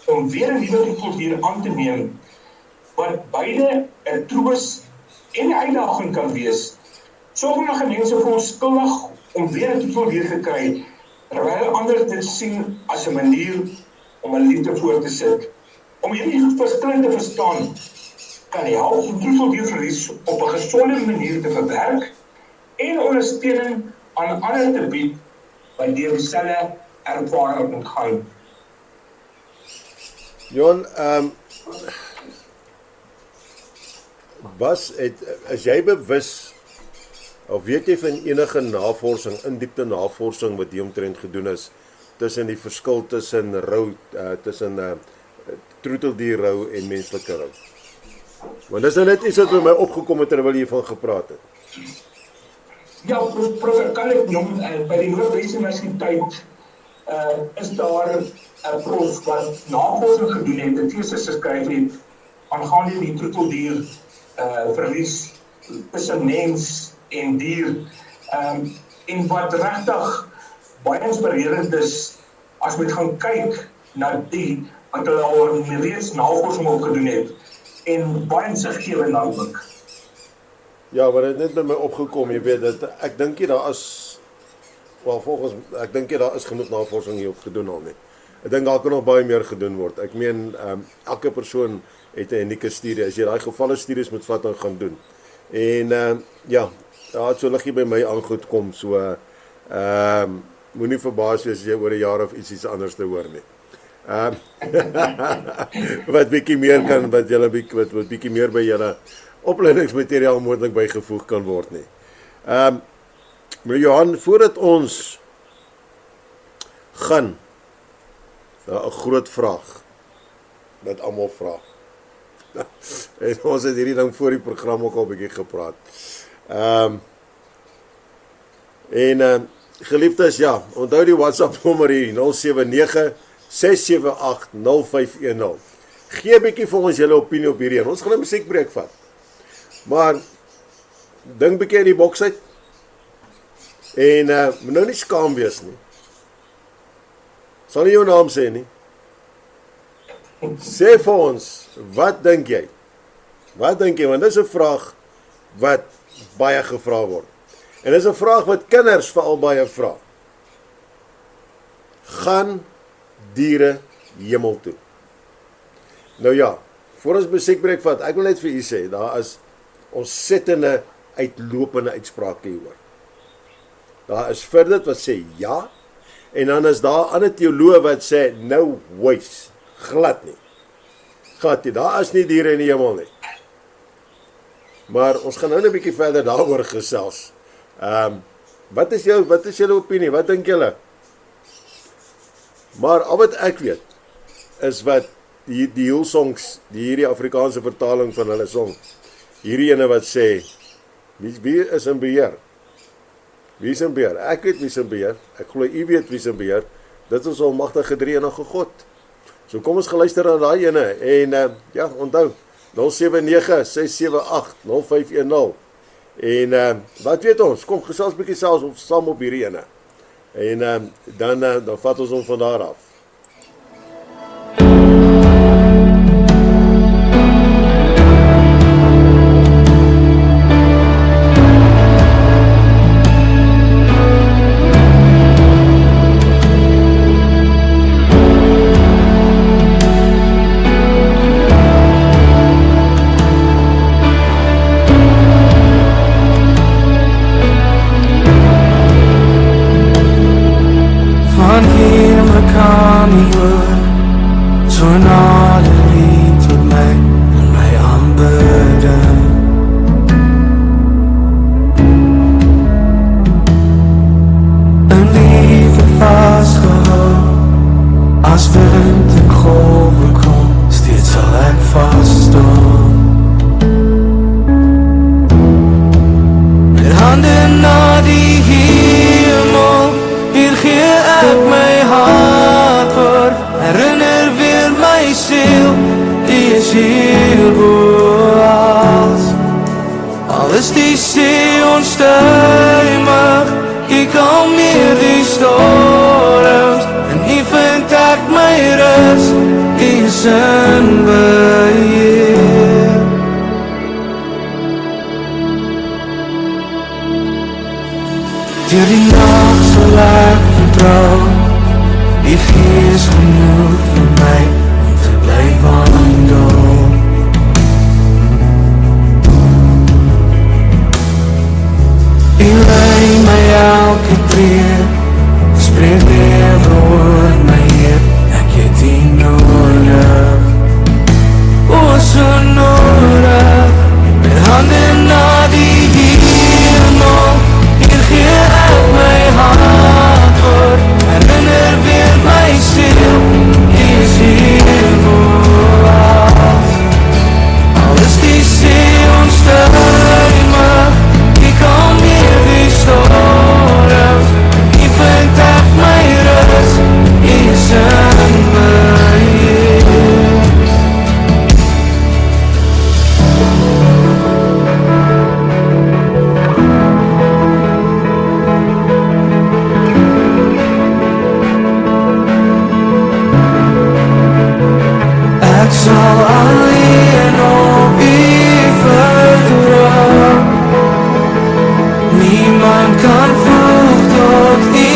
om weer 'n nuwe troeteldier aan te neem, wat beide 'n troos en 'n uitdaging kan wees. Sommige mense voel skuldig om weer 'n troeteldier te kry, terwyl ander dit sien as 'n manier om 'n liefde voor te sit. Om hierdie verskille te verstaan, kan help om troeteldierverlies op 'n gesonde manier te verwerk en ondersteuning aan ander te bied wat deur dieselfde ervaring ontgaan. Johan, is jy bewus of weet jy van enige navorsing, in-diepte navorsing wat hieromtrent gedoen is tussen die verskil tussen rou, tussen troeteldierrou en menslike rou? Want dis nou net iets wat by my opgekom het terwyl jy hiervan gepraat het. Ja, prof, kan ek noem, by die Noordwes Universiteit is daar 'n prof wat navorsing gedoen het, 'n tesis geskryf het aangaande die troeteldier verlies tussen mens en dier, en wat regtig baie inspirerend is as mens gaan kyk na die wat hulle al reeds navorsing op gedoen het en baie insiggewend ook. Ja, maar dit het net by my opgekom, jy weet dat ek dink daar is ek dink daar is genoeg navorsing hierop gedoen al nie. Ek dink daar kan nog baie meer gedoen word. Ek meen elke persoon het 'n unieke studie. As jy daai gevalle studies moet vat en gaan doen. En ja, daar het so liggie by my aangoed kom, so moenie verbaas wees as jy oor 'n jaar of iets anders te hoor nie. Wat bietjie meer kan, wat bietjie meer by julle opleidingsmateriaal moontlik bygevoeg kan word nie. Meneer Johan, voordat ons gaan, daar 'n groot vraag wat almal vra. En ons het hierdie ding voor die program ook al 'n bietjie gepraat. Geliefdes, ja, onthou die WhatsApp nommer hier 079 678 0510. Gee 'n bietjie vir ons julle opinie op hierdie. Ons gaan 'n musiekbreek vat. Maar dink bietjie uit die boks uit. En moet nou nie skaam wees nie. Sal nie jou naam sê nie. Sê vir ons, wat dink jy? Wat dink jy? Want dis 'n vraag wat baie gevra word. En dis 'n vraag wat kinders veral baie vra. Gaan diere hemel toe? Nou ja, voor ons musiekbreek vat, ek wil net vir u sê, daar is ontsettende uitlopende uitsprake hieroor. Daar is vir dit wat sê ja, en dan is daar ander teoloë wat sê no ways, glad nie. Glad nie, daar is nie diere in die hemel nie. Maar ons gaan nou 'n bietjie verder daaroor gesels. Wat is julle opinie? Wat dink julle? Maar al wat ek weet is wat die Hillsongs, hierdie Afrikaanse vertaling van hulle song, hierdie ene wat sê, wie is in beheer? Wie is in beheer? Ek weet wie is in beheer. Ek glo u weet wie is in beheer. Dit is almagtige drie-enige God. So kom ons geluister na daai ene en ja, onthou 079 678 0510. En wat weet ons? Kom gesels 'n bietjie saam op hierdie ene. En dan vat ons hom van daar af. Van hier mekaar onstuimig, U kalmeer die storms, en U vind ek my rus, U is in beheer. Deur die nag sal ek vertrou, U Gees genoeg vir my om te bly wandel. U lei my elke tree, spreek lewe oor my Heer, ek het U nodig, o so nodig, met hande na die hemel, hier gee ek my hart voor, herinner weer my siel, U is hier vooraf. Al is die see onstuimig, U kalmeer die storms, U vind ek my rus, U is in beheer. Ek sal alleen op U vertrou, niemand kan voeg tot U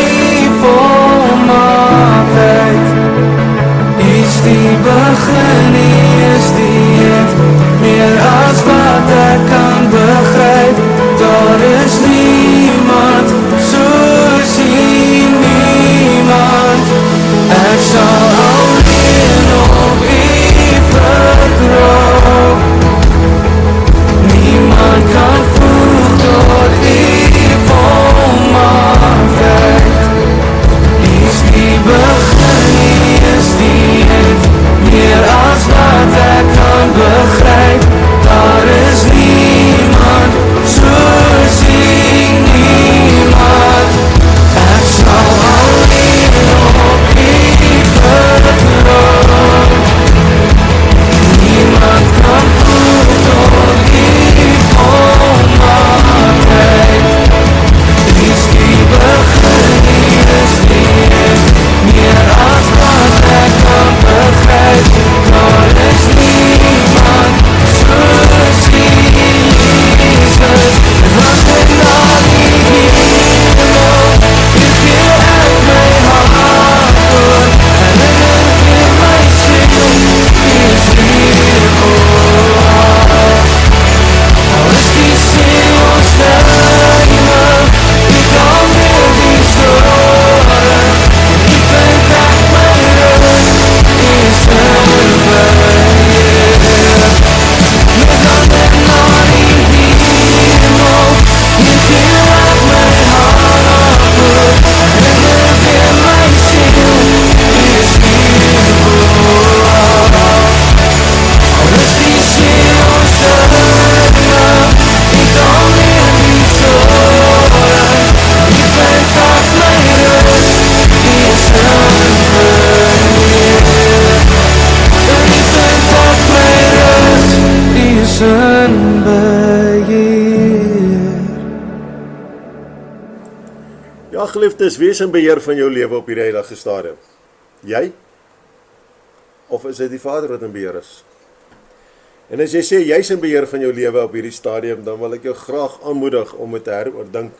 volmaaktheid. U is die begin, U is die eind, meer as wat ek kan begryp. Daar is niemand soos U, niemand. Ek sal alleen op U vertrou, niemand kan voeg tot U volmaaktheid. U is die begin, U is die eind, meer as wat ek kan begryp. Daar is niemand soos U, niemand. Ek sal alleen op U vertrou, niemand kan voeg tot U volmaaktheid. U is die begin, U is die eind, meer as wat ek kan begryp. Daar is niemand soos U, Jesus. Want ek na die hemel, hier gee ek my hart voor, herinner weer my siel, U is hier vooraf. Al is die see onstuimig, U kalmeer die storm, U vind ek my rus, U is in beheer. Met hande na die hemel, hier gee ek my hart voor, herinner weer my siel, U is hier vooraf. Al is die see onstuimig, U kalmeer die storm, U vind ek my rus, U is in beheer. U vind ek my rus, U is in beheer. Ja, geliefdes, wie is in beheer van jou lewe op hierdie heilige stadium? Jy? Of is dit die Vader wat in beheer is? En as jy sê, jy is in beheer van jou lewe op hierdie stadium, dan wil ek jou graag aanmoedig om het te heroordink.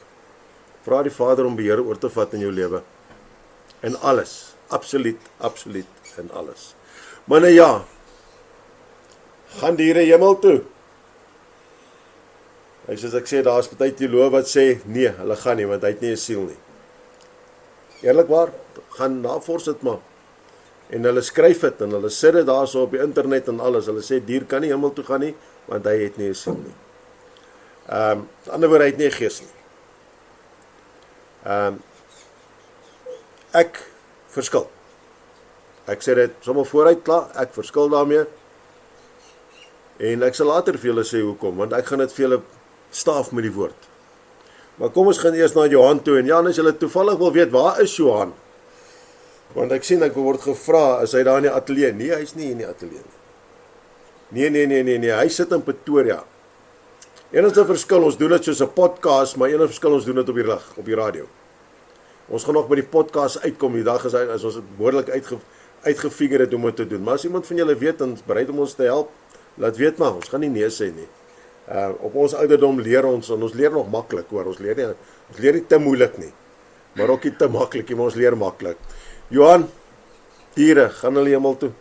Vra die Vader om beheer oor te vat in jou lewe. In alles. Absoluut, absoluut in alles. Maar nou ja, gaan die Here hemel toe? En soos ek sê, daar is party teoloë wat sê, nee, hulle gaan nie, want hy het nie 'n siel nie. Eerlikwaar, gaan navors dit maar. En hulle skryf dit, en hulle sit dit daar so op die internet en alles, hulle sê, dier kan nie hemel toe gaan nie, want hy het nie 'n siel nie. Ander woorde, hy het nie 'n gees nie. Ek verskil. Ek sê dit sommer vooruit klaar, ek verskil daarmee. En ek sal later vir julle sê hoekom, want ek gaan dit vir julle staaf met die woord. Maar kom ons gaan eers na Johan toe, en Jan, as julle toevallig wil weet, waar is Johan? Want ek sien, ek word gevra, is hy daar in die ateljee? Nee, hy is nie in die ateljee nie. Nee, hy sit in Pretoria. Enigste verskil, ons doen dit soos 'n podcast, maar enigste verskil, ons doen dit op die radio. Ons gaan nog by die podcast uitkom, die dag as ons het behoorlik uitgefigure het om dit te doen. Maar as iemand van julle weet, en bereid om ons te help, laat weet maar, ons gaan nie nee sê nie. Op ons ouderdom leer ons, en ons leer nog maklik, hoor, ons leer nie te moeilik nie, maar ook nie te maklik nie, maar ons leer maklik. Johan, diere, gaan hulle hemel toe?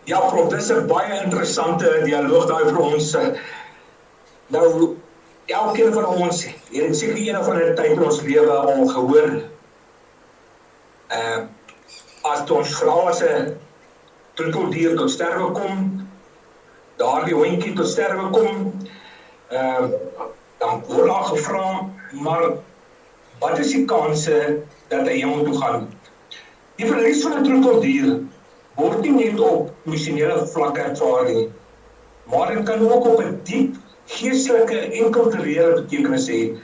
Ja, prof, dis 'n baie interessante dialoog daai vir ons. Nou, elkeen van ons het seker een of ander tyd in ons lewe al gehoor, as ons vra as 'n troeteldier tot sterwe kom, daardie hondjie tot sterwe kom, dan word daar gevra, maar wat is die kanse dat hy hemel toe gaan? Die verlies van 'n troeteldier word nie net op emosionele vlak ervaar nie, maar dit kan ook op 'n diep geestelike en kulturele betekenis hê.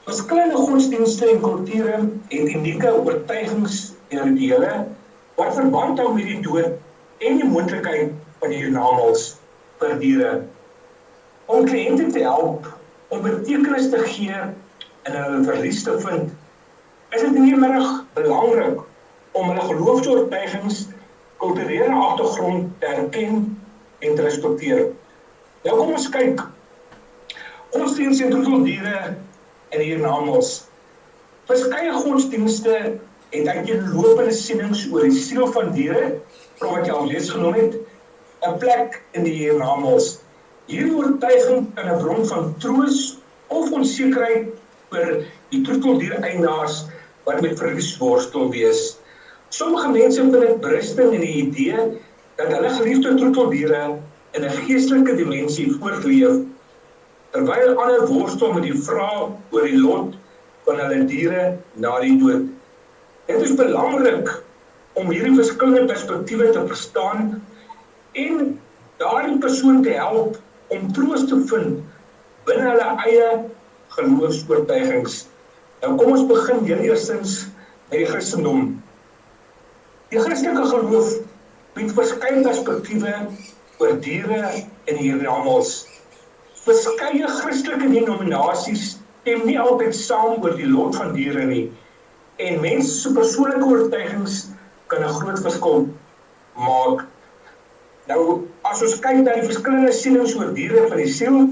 Verskillende godsdienste en kulture het unieke oortuigings en rituele wat verband hou met die dood en die moontlikheid van die hiernamaals vir diere. Om kliënte te help om betekenis te gee en hulle verlies te vind, is dit hiermiddag belangrik om hulle geloofsoortuigings, kulturele agtergrond te erken en te respekteer. Nou kom ons kyk. Godsdienste en troeteldiere en hiernamaals. Verskeie godsdienste het uiteenlopende sienings oor die siel van diere, wat jy al reeds genoem het, 'n plek in die hiernamaals. Hierdie oortuiging kan 'n bron van troos of onsekerheid oor die troeteldier-eienaars wat met verlies worstel wees. Sommige mense vind dit berusting in die idee dat hulle geliefde troeteldiere in 'n geestelike dimensie voortleef, terwyl ander worstel met die vraag oor die lot van hulle diere na die dood. Dit is belangrik om hierdie verskillende perspektiewe te verstaan en daardie persoon te help om troos te vind binne hulle eie geloofsoortuigings. Nou kom ons begin heel eerstens met die Christendom. Die Christelike geloof bied verskeie perspektiewe oor diere en hiernamaals. Verskeie Christelike denominasies stem nie altyd saam oor die lot van diere nie, en mense se persoonlike oortuigings kan 'n groot verskil maak. Nou, as ons kyk na die verskillende sienings oor diere van die siel,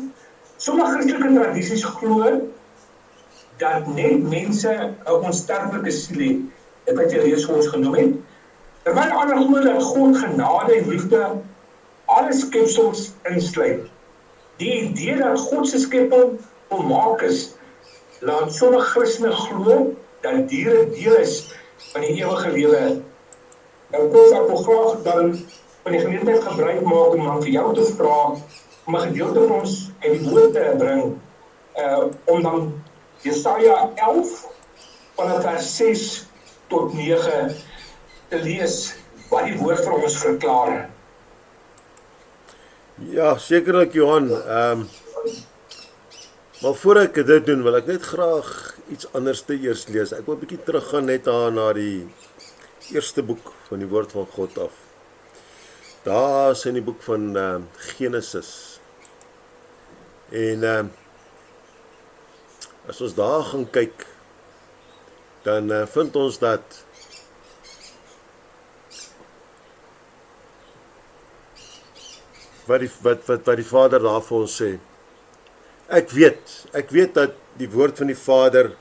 sommige Christelike tradisies glo dat net mense 'n onsterflike siel het, dit wat jy reeds vir ons genoem het, terwyl ander glo dat God genade en liefde alle skepsels insluit. Die idee dat God se skepping volmaak is, laat sommige Christene glo dat diere deel is van die ewige lewe. Nou kom ek wil graag dan van die geleentheid gebruik maak om dan vir jou te vra om 'n gedeelte van ons uit die woord te bring, om dan Jesaja 11 vanaf vers 6 tot 9 te lees wat die woord vir ons verklaar. Ja, sekerlik Johan, maar voor ek dit doen, wil ek net graag iets anders te eers lees. Ek wil 'n bietjie teruggaan net na die eerste boek van die woord van God af. Daar is in die boek van Genesis. En as ons daar gaan kyk, dan vind ons dat wat die Vader daar vir ons sê. Ek weet dat die woord van die Vader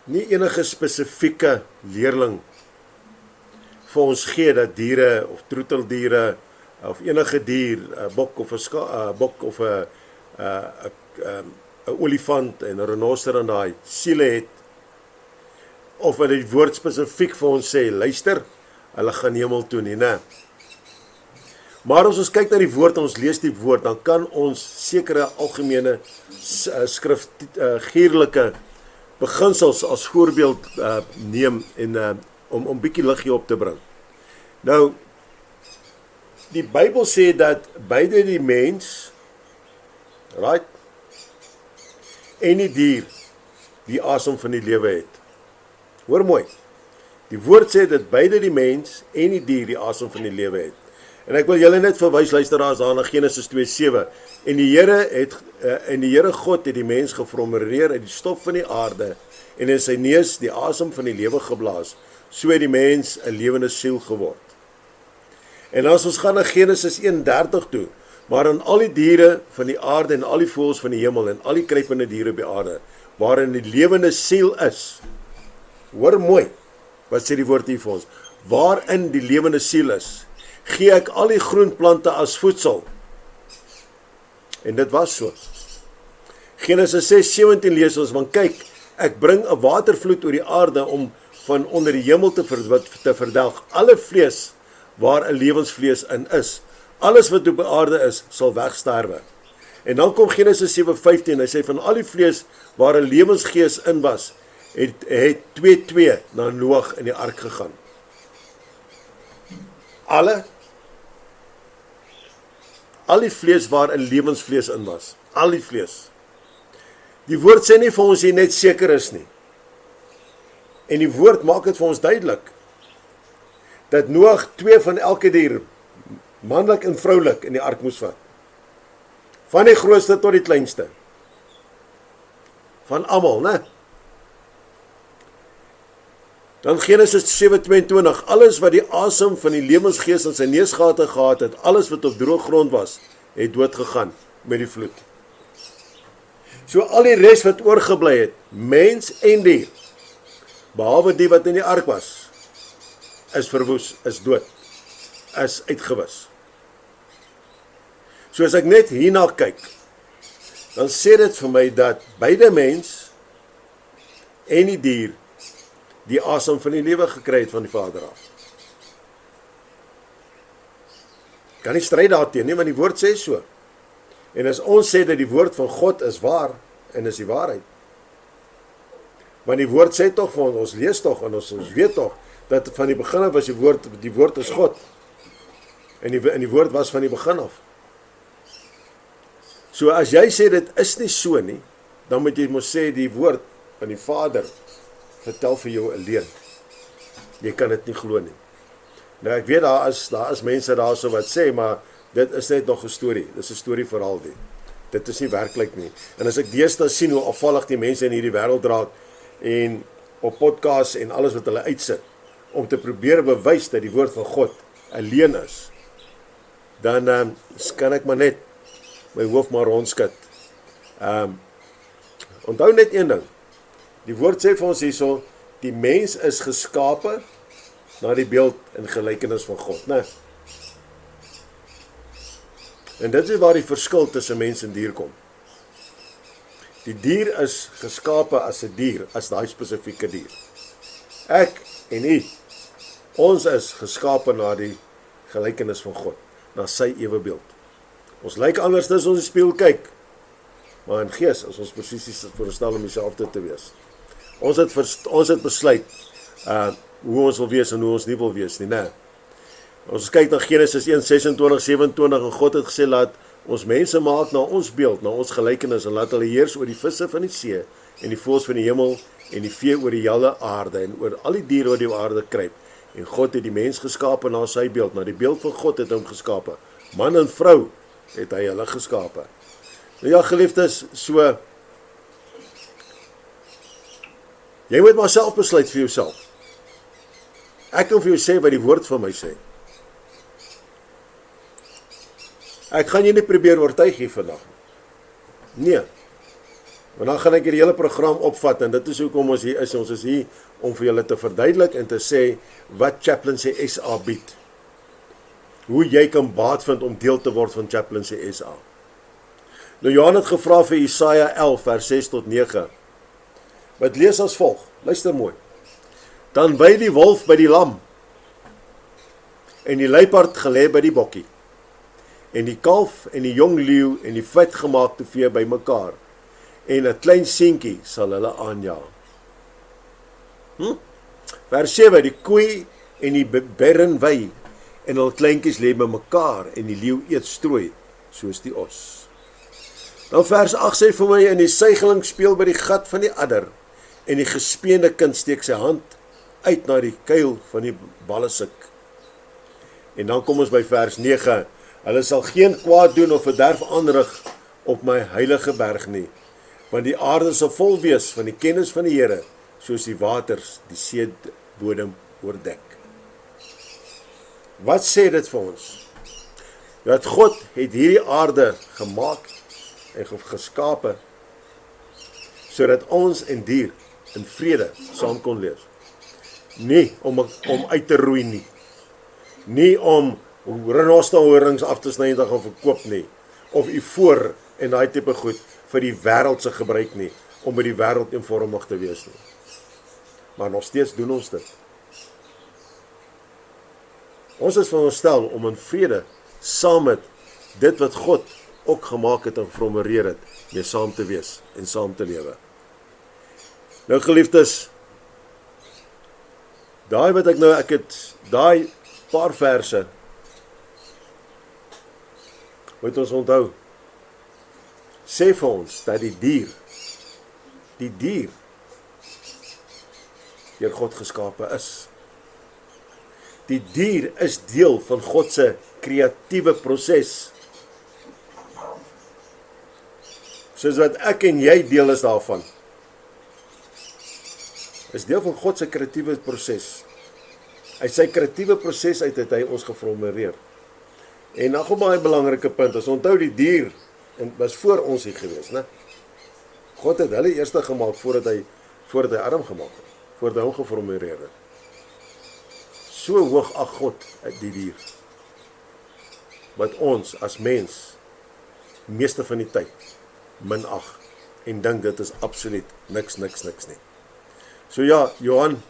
nie enige spesifieke leerling vir ons gee dat diere of troeteldiere of enige dier, 'n bok of 'n bok of 'n olifant en 'n renoster en daai siele het, of dat die woord spesifiek vir ons sê, luister, hulle gaan hemel toe nie, né? Maar as ons kyk na die woord, ons lees die woord, dan kan ons sekere algemene skrifgierlike beginsels as voorbeeld neem en om bietjie lig hier op te bring. Nou, die Bybel sê dat beide die mens, right, en die dier die asem van die lewe het. Hoor mooi. Die woord sê dat beide die mens en die dier die asem van die lewe het. En ek wil julle net verwys luisteraars daar na Genesis 2:7. En die Here God het die mens geformeer uit die stof van die aarde en in sy neus die asem van die lewe geblaas. So het die mens 'n lewende siel geword. En as ons gaan na Genesis 1:30 toe, maar aan al die diere van die aarde en al die voëls van die hemel en al die kruipende diere op die aarde, waarin die lewende siel is. Hoor mooi, wat sê die woord hier vir ons? Waarin die lewende siel is, gee ek al die groenplante as voedsel. En dit was so. Genesis 6:17 lees ons, want kyk, ek bring 'n watervloed oor die aarde om van onder die hemel te verdelg alle vlees waar 'n lewensvlees in is. Alles wat op die aarde is, sal wegsterwe. En dan kom Genesis 7:15, hy sê van al die vlees waar 'n lewensgees in was, het 2 na Noag in die ark gegaan. Al die vlees waar 'n lewensvlees in was. Al die vlees. Die woord sê nie vir ons hier net seker is nie. En die woord maak dit vir ons duidelik, dat Noag 2 van elke dier, manlik en vroulik, in die ark moes vat. Van die grootste tot die kleinste. Van almal, né? Dan Genesis 7:22, alles wat die asem van die lewensgees in sy neusgate gehad het, alles wat op droë grond was, het dood gegaan met die vloed. So al die res wat oorgebly het, mens en dier, behalwe die wat in die ark was, is verwoes, is dood, is uitgewis. So as ek net hierna kyk, dan sê dit vir my dat beide mens en die dier die asem van die lewe gekry het van die Vader af. Kan nie stryd daarteen nie, want die woord sê so. En as ons sê dat die woord van God is waar, en is die waarheid, want die woord sê tog vir ons lees tog, en ons weet tog, dat van die begin af was die woord is God, en die woord was van die begin af. So as jy sê dit is nie so nie, dan moet jy mos sê die woord van die Vader vertel vir jou 'n leuen. Jy kan dit nie glo nie. Nou ek weet daar is mense daar so wat sê, maar dit is net nog 'n storie. Dis 'n storieverhaal dit. Dit is nie werklik nie. En as ek deesdae sien hoe afvallig die mense in hierdie wêreld raak en op podcasts en alles wat hulle uitsit om te probeer bewys dat die woord van God 'n leuen is, dan kan ek maar net my hoof maar rondskud. Onthou net een ding. Die woord sê vir ons hierso, die mens is geskape na die beeld en gelykenis van God, né? En dit is waar die verskil tussen mens en dier kom. Die dier is geskape as 'n dier, as daai spesifieke dier. Ek en u, ons is geskape na die gelykenis van God, na sy ewebeeld. Ons lyk anders as ons in die spieël kyk, maar in gees is ons presies voorstel om dieselfde te wees. Ons het besluit hoe ons wil wees en hoe ons nie wil wees nie, né? Ons kyk na Genesis 1:26-27 en God het gesê, laat ons mense maak na ons beeld, na ons gelykenis, en laat hulle heers oor die visse van die see en die voëls van die hemel en die vee oor die hele aarde en oor al die diere wat die aarde kruip. En God het die mens geskape na sy beeld, na die beeld van God het hom geskape. Man en vrou het hy hulle geskape. Nou ja, geliefdes, so jy moet maar self besluit vir jouself. Ek kan vir jou sê wat die woord van my sê. Ek gaan jy nie probeer oortuig hier vandag. Nee. Want dan gaan ek die hele program opvat, en dit is hoekom ons hier is. Ons is hier om vir julle te verduidelik en te sê wat Chaplaincy SA bied. Hoe jy kan baat vind om deel te word van Chaplaincy SA. Nou Johan het gevra vir Jesaja 11 vers 6-9. Wat lees as volg, luister mooi. Dan wy die wolf by die lam, en die luiperd gelê by die bokkie, en die kalf en die jong leeu en die vetgemaakte vee by mekaar, en 'n klein seentjie sal hulle aanjaag. Vers 7, die koei en die berren wy, en hul kleintjies lê by mekaar, en die leeu eet strooi, soos die os. Dan vers 8 sê vir my, en die suigeling speel by die gat van die adder, en die gespeende kind steek sy hand uit na die kuil van die ballesik. En dan kom ons by vers 9. Hulle sal geen kwaad doen of verderf aanrig op my heilige berg nie, want die aarde sal vol wees van die kennis van die Here, soos die waters die seebodem oordek. Wat sê dit vir ons? Dat God het hierdie aarde gemaak en geskape, sodat ons en dier in vrede saam kon leef. Nie om uit te roei nie. Nie om renosterhorings af te sny en te gaan verkoop nie. Of ivoor en daai tipe goed vir die wêreldse gebruik nie. Om met die wêreld eenvormig te wees nie. Maar nog steeds doen ons dit. Ons is veronderstel om in vrede saam met dit wat God ook gemaak het en geformuleer het, mee saam te wees en saam te lewe. Nou geliefdes, ek het daai paar verse moet ons onthou, sê vir ons dat die dier deur God geskape is. Die dier is deel van God se kreatiewe proses. Soos wat ek en jy deel is daarvan. Is deel van God se kreatiewe proses. Uit sy kreatiewe proses uit het hy ons geformuleer. En nog 'n baie belangrike punt, as onthou die dier was voor ons hier gewees, né? God het hulle eerste gemaak voordat hy Adam gemaak het, voordat hy hom geformuleer het. So hoog ag God uit die dier, wat ons as mens meeste van die tyd minag en dink dit is absoluut niks nie. So ja, Johan,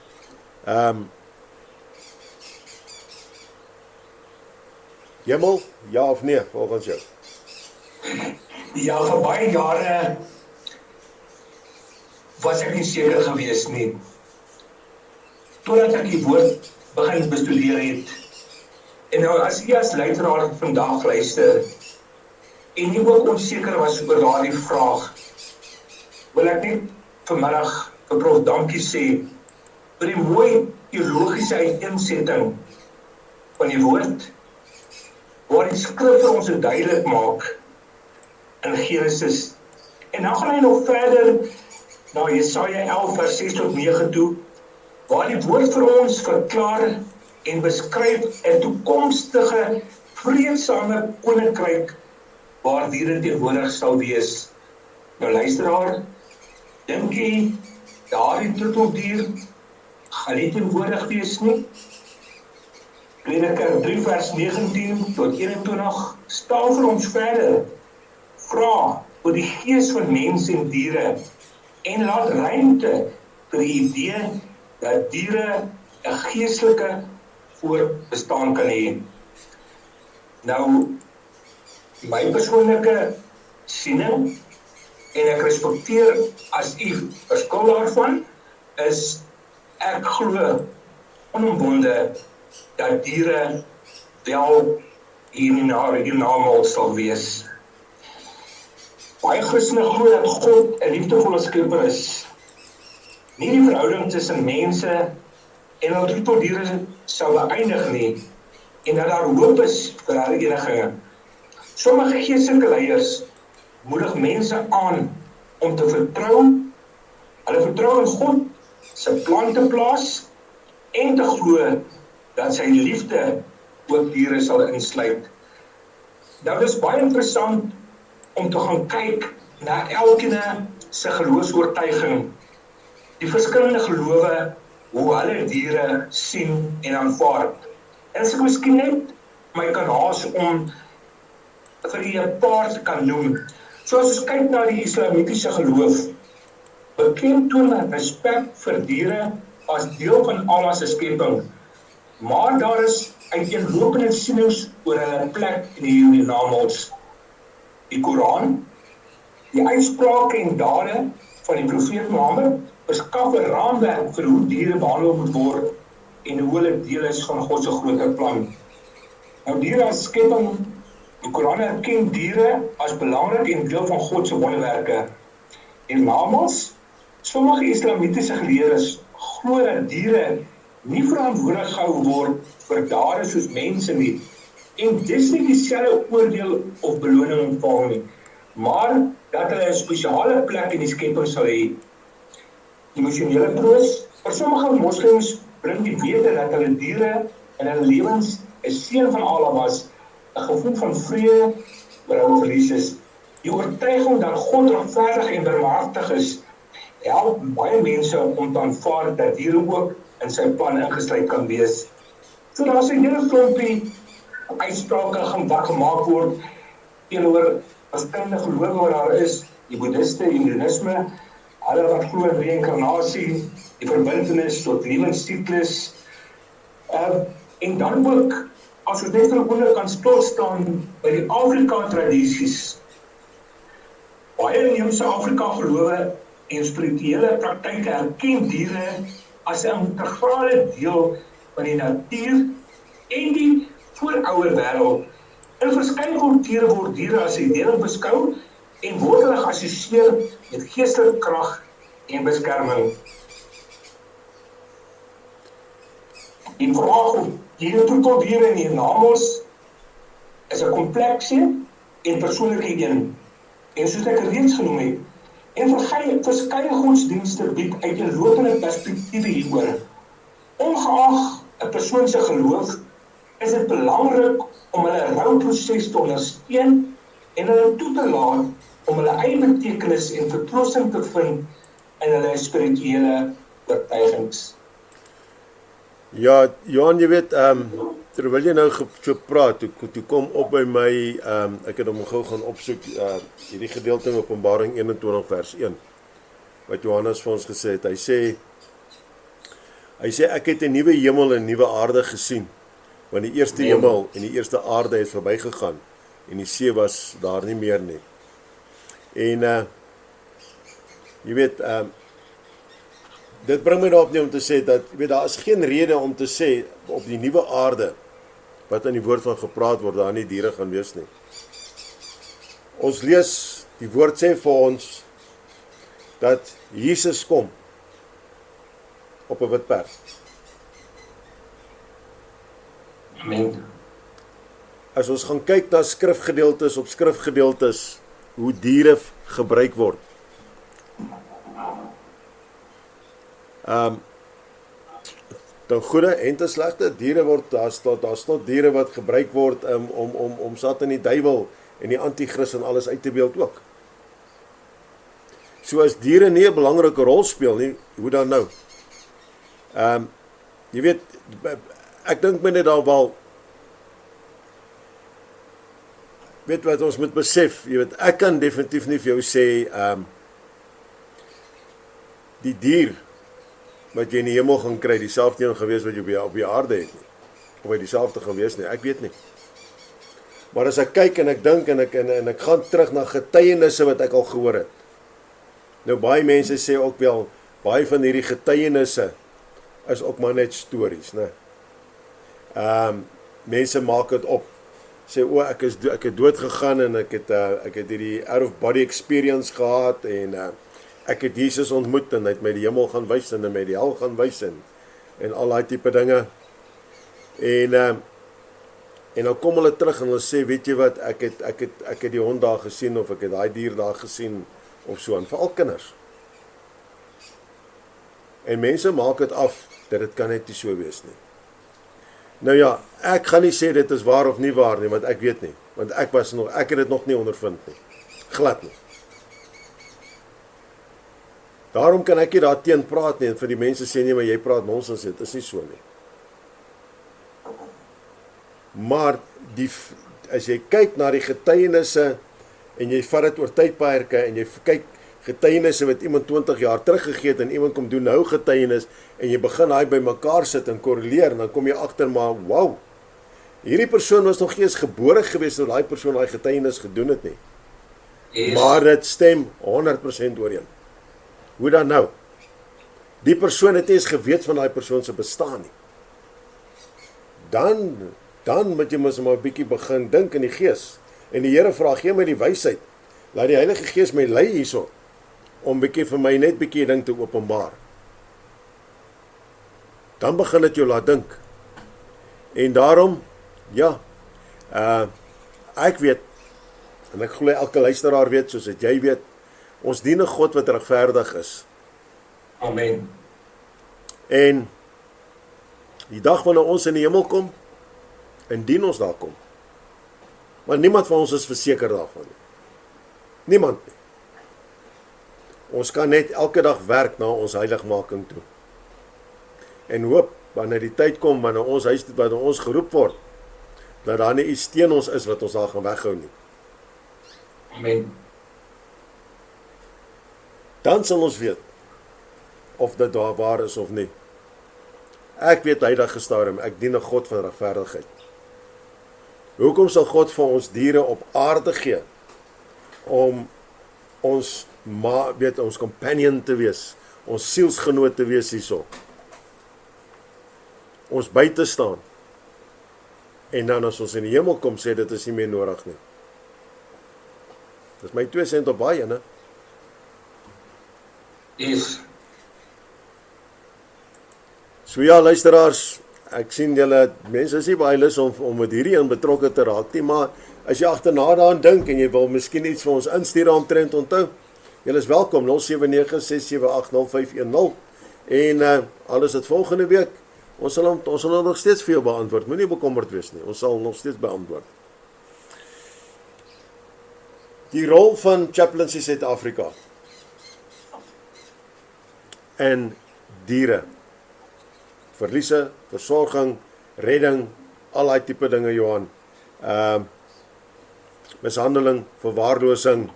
hemel, ja of nee, volgens jou? Ja, vir baie jare was ek nie seker gewees nie. Totdat ek die woord begin bestudeer het. En nou as jy as luisteraar vandag luister, en jy ook onseker was oor daardie vraag, wil ek net vanmiddag vir Prof dankie sê vir die mooi teologiese uiteensetting van die woord, waar die skrif vir ons duidelik maak in Genesis. En dan gaan hy nog verder na Jesaja 11 vers 6 tot 9 toe, waar die woord vir ons verklaar en beskryf 'n toekomstige vreedsame koninkryk waar diere teenwoordig sal wees. Nou luisteraar, dink jy daardie troeteldier gaan nie teenwoordig wees nie? Prediker 3 vers 19 tot 21 staan vir ons verder, vra oor die gees van mense en diere en laat ruimte vir die idee dat diere 'n geestelike voorbestaan kan hê. Nou, my persoonlike siening, en ek respekteer as u verskil daarvan, is ek glo onomwonde dat diere wel hiernamaals sal wees. Baie Christene glo dat God 'n liefdevolle skepper is. Nie die verhouding tussen mense en hul troeteldiere sal beëindig nie, en dat daar hoop is vir herinigings. Sommige geestelike leiers moedig mense aan om te vertrou, hulle vertrou in God se plan te plaas en te glo dat sy liefde ook diere sal insluit. Nou dis baie interessant om te gaan kyk na elkeen se geloofsoortuiging, die verskillende gelowe, hoe hulle diere sien en aanvaar. En as ek miskien net my kan haas om vir u 'n paar te kan noem. So as ons kyk na die islamitiese geloof, beklemtoon respek vir diere as deel van Allah se skepping, maar daar is uiteenlopende sienings oor hulle plek in die hiernamaals. Die Koran, die uitsprake en dade van die profeet Mohammed beskaf 'n raamwerk vir hoe diere behandel moet word en hoe hulle deel is van God se groter plan. Nou diere as skepping, die Koran erken diere as belangrik en deel van God se wonderwerke. Hiernamaals, sommige islamitiese geleerdes glo dat diere nie verantwoordig gehou word vir dade soos mense nie, en dis nie dieselfde oordeel of beloning ontvang nie, maar dat hulle 'n spesiale plek in die skepping sal hê. Emosionele troos, vir sommige moslems bring die wete dat hulle diere in hulle lewens 'n seun van Allah was, 'n gevoel van vrede oor hulle verlies is. Die oortuiging dat God regverdig en barmhartig is, help baie mense om te aanvaar dat diere ook in sy plan ingesluit kan wees. So daar is 'n hele klompie uitsprake wat gemaak word teenoor verskillende gelowe wat daar is, die boeddhiste, die hindoeïsme, hulle wat glo in reïnkarnasie, die verbintenis tot lewensiklus, en dan ook, as ons net vir 'n oomblik kan stilstaan by die Afrika-tradisies. Baie inheemse Afrika-gelowe en spirituele praktyke erken diere as 'n integrale deel van die natuur en die vooroude wêreld. In verskeie kulture word diere as 'n deel beskou en word hulle geassosieer met geestelike krag en beskerming. Die vraag of diere tot diere in hiernamaals is 'n komplekse en persoonlike een. En soos ek reeds genoem het, en verskeie godsdienste bied uiteenlopende perspektiewe hieroor. Ongeag 'n persoon se geloof, is dit belangrik om hulle rouproses te ondersteun en hulle toe te laat om hulle eie betekenis en vertroosting te vind in hulle spirituele oortuigings. Ja, Johan, jy weet, terwyl jy nou so praat, toe kom op by my, ek het hom gou gaan opsoek, hierdie gedeelte in Openbaring 21 vers 1, wat Johannes vir ons gesê het. Hy sê, ek het 'n nuwe hemel en 'n nuwe aarde gesien, want die eerste hemel en die eerste aarde het verbygegaan, en die see was daar nie meer nie. En, jy weet, dit bring my daarop nie om te sê dat, jy weet, daar is geen rede om te sê, op die nuwe aarde, wat in die woord van gepraat word, daar nie diere gaan wees nie. Ons lees, die woord sê vir ons, dat Jesus kom, op 'n wit perd. Amen. As ons gaan kyk na skrifgedeeltes op skrifgedeeltes, hoe diere gebruik word. Dan goeie en te slegte diere word, daar staan diere wat gebruik word om Satan die duiwel en die antichrist en alles uit te beeld ook. So as diere nie 'n belangrike rol speel nie, hoe dan nou? Jy weet, ek dink my net daar wel, weet wat ons moet besef, jy weet, ek kan definitief nie vir jou sê, die dier wat jy in die hemel gaan kry, dieselfde een gewees wat jy op die aarde het nie, of hy dieselfde gewees nie, ek weet nie. Maar as ek kyk en ek dink en ek gaan terug na getuienisse wat ek al gehoor het. Nou baie mense sê ook wel, baie van hierdie getuienisse is ook maar net stories, né? Mense maak dit op, sê, ek het dood gegaan en ek het hierdie out of body experience gehad en ek het Jesus ontmoet en hy het my die hemel gaan wys en my die hel gaan wys en al die tipe dinge. En dan kom hulle terug en hulle sê, weet jy wat, ek het die hond daar gesien of ek het daai dier daar gesien of so, en veral kinders. En mense maak dit af dat dit kan net nie so wees nie. Nou ja, ek gaan nie sê dit is waar of nie waar nie, want ek weet nie, want ek het dit nog nie ondervind nie, glad nie. Daarom kan ek nie daar teen praat nie, en vir die mense sê nie, maar jy praat nonsens, dit is nie so nie. Maar, as jy kyk na die getuienisse, en jy vat dit oor tydperke, en jy kyk getuienisse wat iemand 20 jaar teruggegee het, en iemand kom doen nou getuienis, en jy begin hy by mekaar sit en korreleer, en dan kom jy agter maar, wow, hierdie persoon was nog nie eens gebore gewees, toe die persoon die getuienis gedoen het nie. Yes. Maar dit stem 100% ooreen. Hoe dan nou? Die persoon het nie eens geweet van die persoon se bestaan nie. Dan moet jy mos maar 'n bietjie begin dink in die gees. En die Here vra, gee my die wysheid. Laat die Heilige Gees my lei hierso, om bietjie vir my net bietjie ding te openbaar. dan begin dit jou laat dink. En daarom, ja, ek weet, en ek glo elke luisteraar weet, soos dat jy weet, ons dien 'n God wat regverdig is. Amen. En die dag wanneer ons in die hemel kom, indien ons daar kom, maar niemand van ons is verseker daarvan nie. Niemand nie. Ons kan net elke dag werk na ons heiligmaking toe. En hoop, wanneer die tyd kom, wanneer ons huis, wanneer ons geroep word, dat daar nie iets teen ons is wat ons daar gaan weghou nie. Amen. Dan sal ons weet, of dit daar waar is of nie. Ek weet huidige stadium, ek dien 'n God van regverdigheid. Hoekom sal God vir ons diere op aarde gee, om ons ons companion te wees, ons sielsgenoot te wees hierso, ons by te staan, en dan as ons in die hemel kom, sê dit is nie meer nodig nie. Dis my 2 sent op baie, né? Yes. So ja, luisteraars, ek sien julle, mense is nie baie lus om met hierdie in betrokke te raak nie, maar as jy agterna daaraan dink, en jy wil miskien iets vir ons instuur omtrent, onthou, julle is welkom, 079-678-0510, en alles het volgende week, ons sal nog steeds vir jou beantwoord, moenie bekommerd wees nie, ons sal nog steeds beantwoord. Die rol van Chaplaincy Suid-Afrika en diere, verliese, versorging, redding, al die tipe dinge, Johan, mishandeling, verwaarlosing,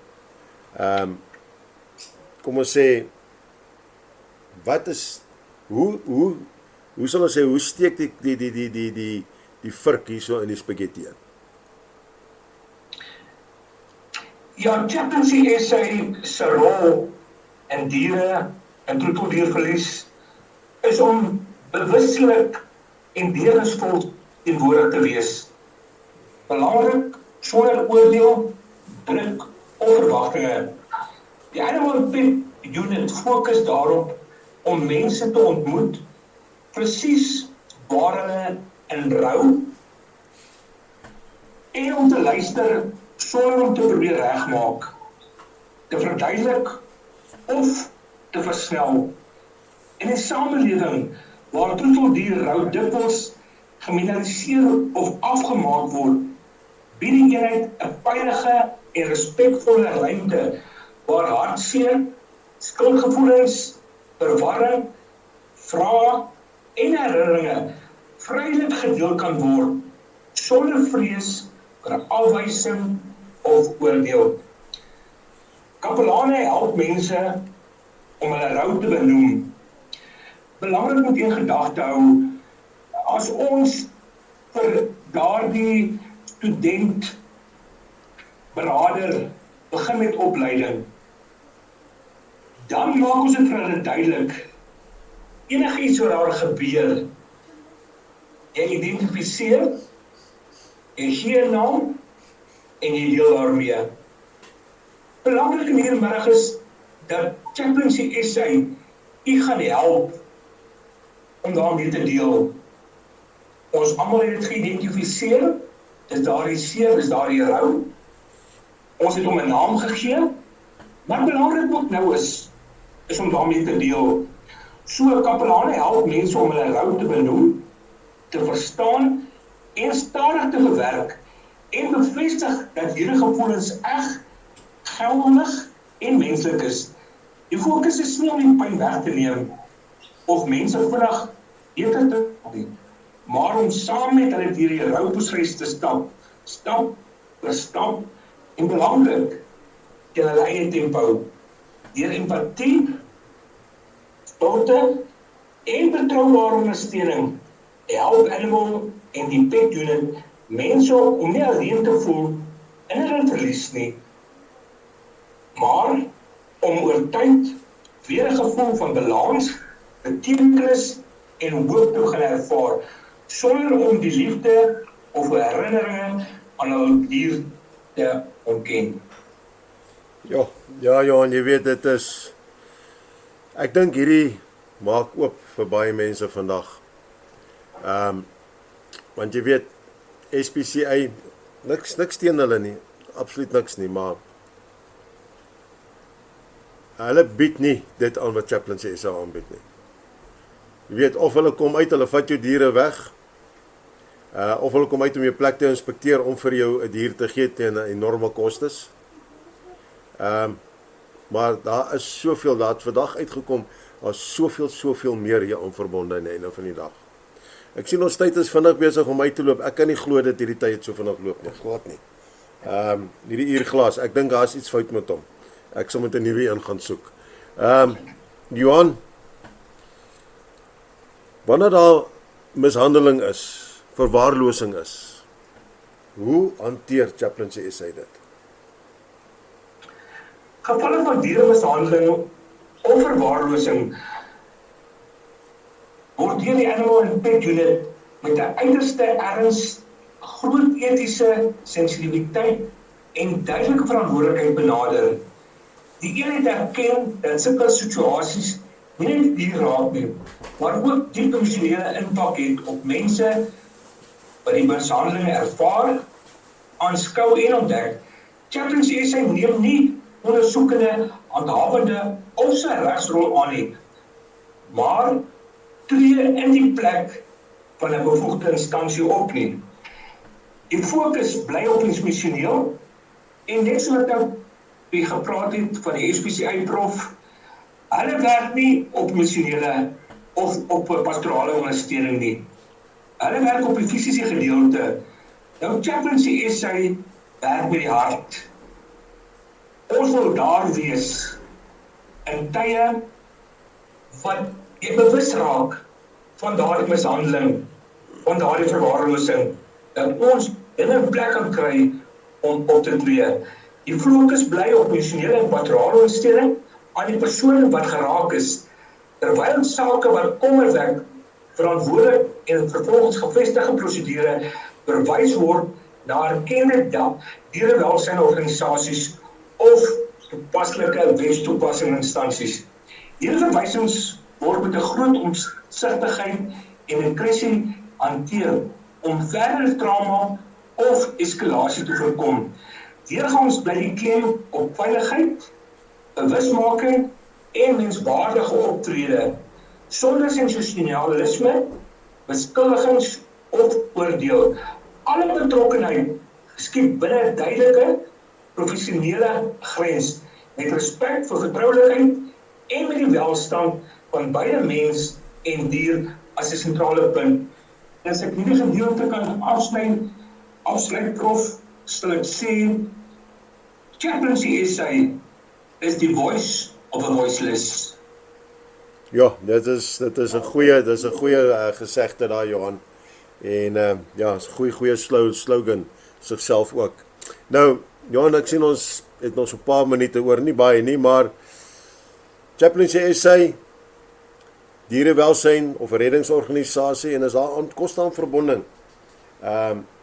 kom ons sê, wat is, hoe sal ons sê, hoe steek die vurk hierso in die spaghetti in? Ja, Chaplaincy se rol in diere en troeteldierverlies is om bewuslik en deernisvol teenwoordig te wees. Belangrik, sonder oordeel, druk of verwagtinge. Die Animal Pet Unit fokus daarop om mense te ontmoet, presies waar hulle in rou, en om te luister sonder om te probeer regmaak, te verduidelik of te versnel. In 'n samelewing waar troeteldier dikwels geminimaliseer of afgemaak word, bied die eenheid 'n veilige en respekvolle ruimte waar hartseer, skuldgevoelens, verwarring, vrae en herinneringe vrylik gedeel kan word sonder vrees vir afwysing of oordeel. Kapelane help mense om hulle rou te benoem. Belangrik moet in gedagte hou, as ons vir daardie student beraader begin met opleiding, dan maak ons dit vir hulle duidelik, enigiets wat daar gebeur, jy identifiseer, jy gee 'n naam, en jy deel daarmee. Belangrik in hierdie middag is, dat Chaplaincy SA u gaan help om daarmee te deel. Ons almal het dit geïdentifiseer, dis daardie seer, dis daardie rou. Ons het hom 'n naam gegee, maar belangrik ook nou is om daarmee te deel. So kapelane help mense om hulle rou te benoem, te verstaan en stadig te verwerk en bevestig dat hierdie gevoelens eg, geldig en menslik is. Die fokus is nie om die pyn weg te neem of mense vinnig beter te doen, maar om saam met hulle deur die rouproses te stap vir stap en belangrik teen hulle eie tempo, deur empatie, stilte en betroubare ondersteuning help Animal en die Pet Unit mense om nie alleen te voel in hulle verlies nie, maar om oor tyd weer 'n gevoel van balans, betekenis en hoop te gaan ervaar, sonder om die liefde of herinneringe aan hul dier te ontken. Ja, Johan, jy weet, dit is, ek dink hierdie maak oop vir baie mense vandag, Want jy weet, SPCA, niks teen hulle nie, absoluut niks nie, maar hulle bied nie dit aan wat Chaplaincy SA aanbied nie. Jy weet, of hulle kom uit, hulle vat jou diere weg, of hulle kom uit om jou plek te inspekteer om vir jou 'n dier te gee teen 'n enorme kostes. Maar daar is soveel, daar het vandag uitgekom, daar is soveel meer hier aan verbonde aan die einde van die dag. Ek sien ons tyd is vinnig besig om uit te loop. Ek kan nie glo dat hierdie tyd so vinnig loop nie, glad nie. Hierdie uurglas, ek dink daar is iets fout met hom. Ek sal met 'n nuwe een gaan soek. Johan, wanneer daar mishandeling is, verwaarlosing is, hoe hanteer Chaplaincy SA dit? Gevalle van dieremishandeling of verwaarlosing word deur die Animal and Pet Unit met 'n uiterste erns, groot etiese sensitiwiteit en duidelike verantwoordelikheid benader. Die eenheid erken dat sulke situasies nie net dier raak nie, maar ook diep emosionele impak het op mense wat die mishandeling ervaar, aanskou en ontdek. Chaplaincy SA neem nie ondersoekende, handhavende of sy regsrol aan nie, maar tree in die plek van 'n bevoegde instansie op nie. Die fokus bly op emosioneel en net so wat wie gepraat het van die SPCA prof, hulle werk nie op emosionele of op pastorale ondersteuning nie. Hulle werk op die fisiese gedeelte. Nou Chaplaincy SA werk met die hart. Ons wil daar wees in tye wat jy bewus raak van daardie mishandeling, van daardie verwaarlosing, dat ons in 'n plek kan kry om op te tree. Die fokus bly op emosionele en pastorale ondersteuning aan die persone wat geraak is, terwyl sake wat kommer wek, verantwoordelik en vervolgens gevestigde prosedure verwys word na erkende dierewelsynsorganisasies of toepaslike wetstoepassingsinstansies. Hierdie verwysings word met 'n groot omsigtigheid en diskresie hanteer om verdere trauma of eskalasie te voorkom. Deurgangs bly die klem op veiligheid, bewusmaking en menswaardige optrede, sonder sensasionalisme, beskuldigings of oordeel. Alle betrokkenheid geskied binne 'n duidelike, professionele grens, met respek vir vertroulikheid en met die welstand van beide mens en dier as 'n sentrale punt. As ek hierdie gedeelte kan afsluit prof, sal ek sê, Chaplaincy SA is die voice of a voiceless. Ja, dit is 'n goeie gesegde daar, Johan. En ja, is 'n goeie slogan sigself ook. Nou, Johan, ek sien ons het nog so 'n paar minute oor, nie baie nie, maar Chaplaincy SA, dierewelsyn of 'n reddingsorganisasie, en is daar onkoste aan verbonding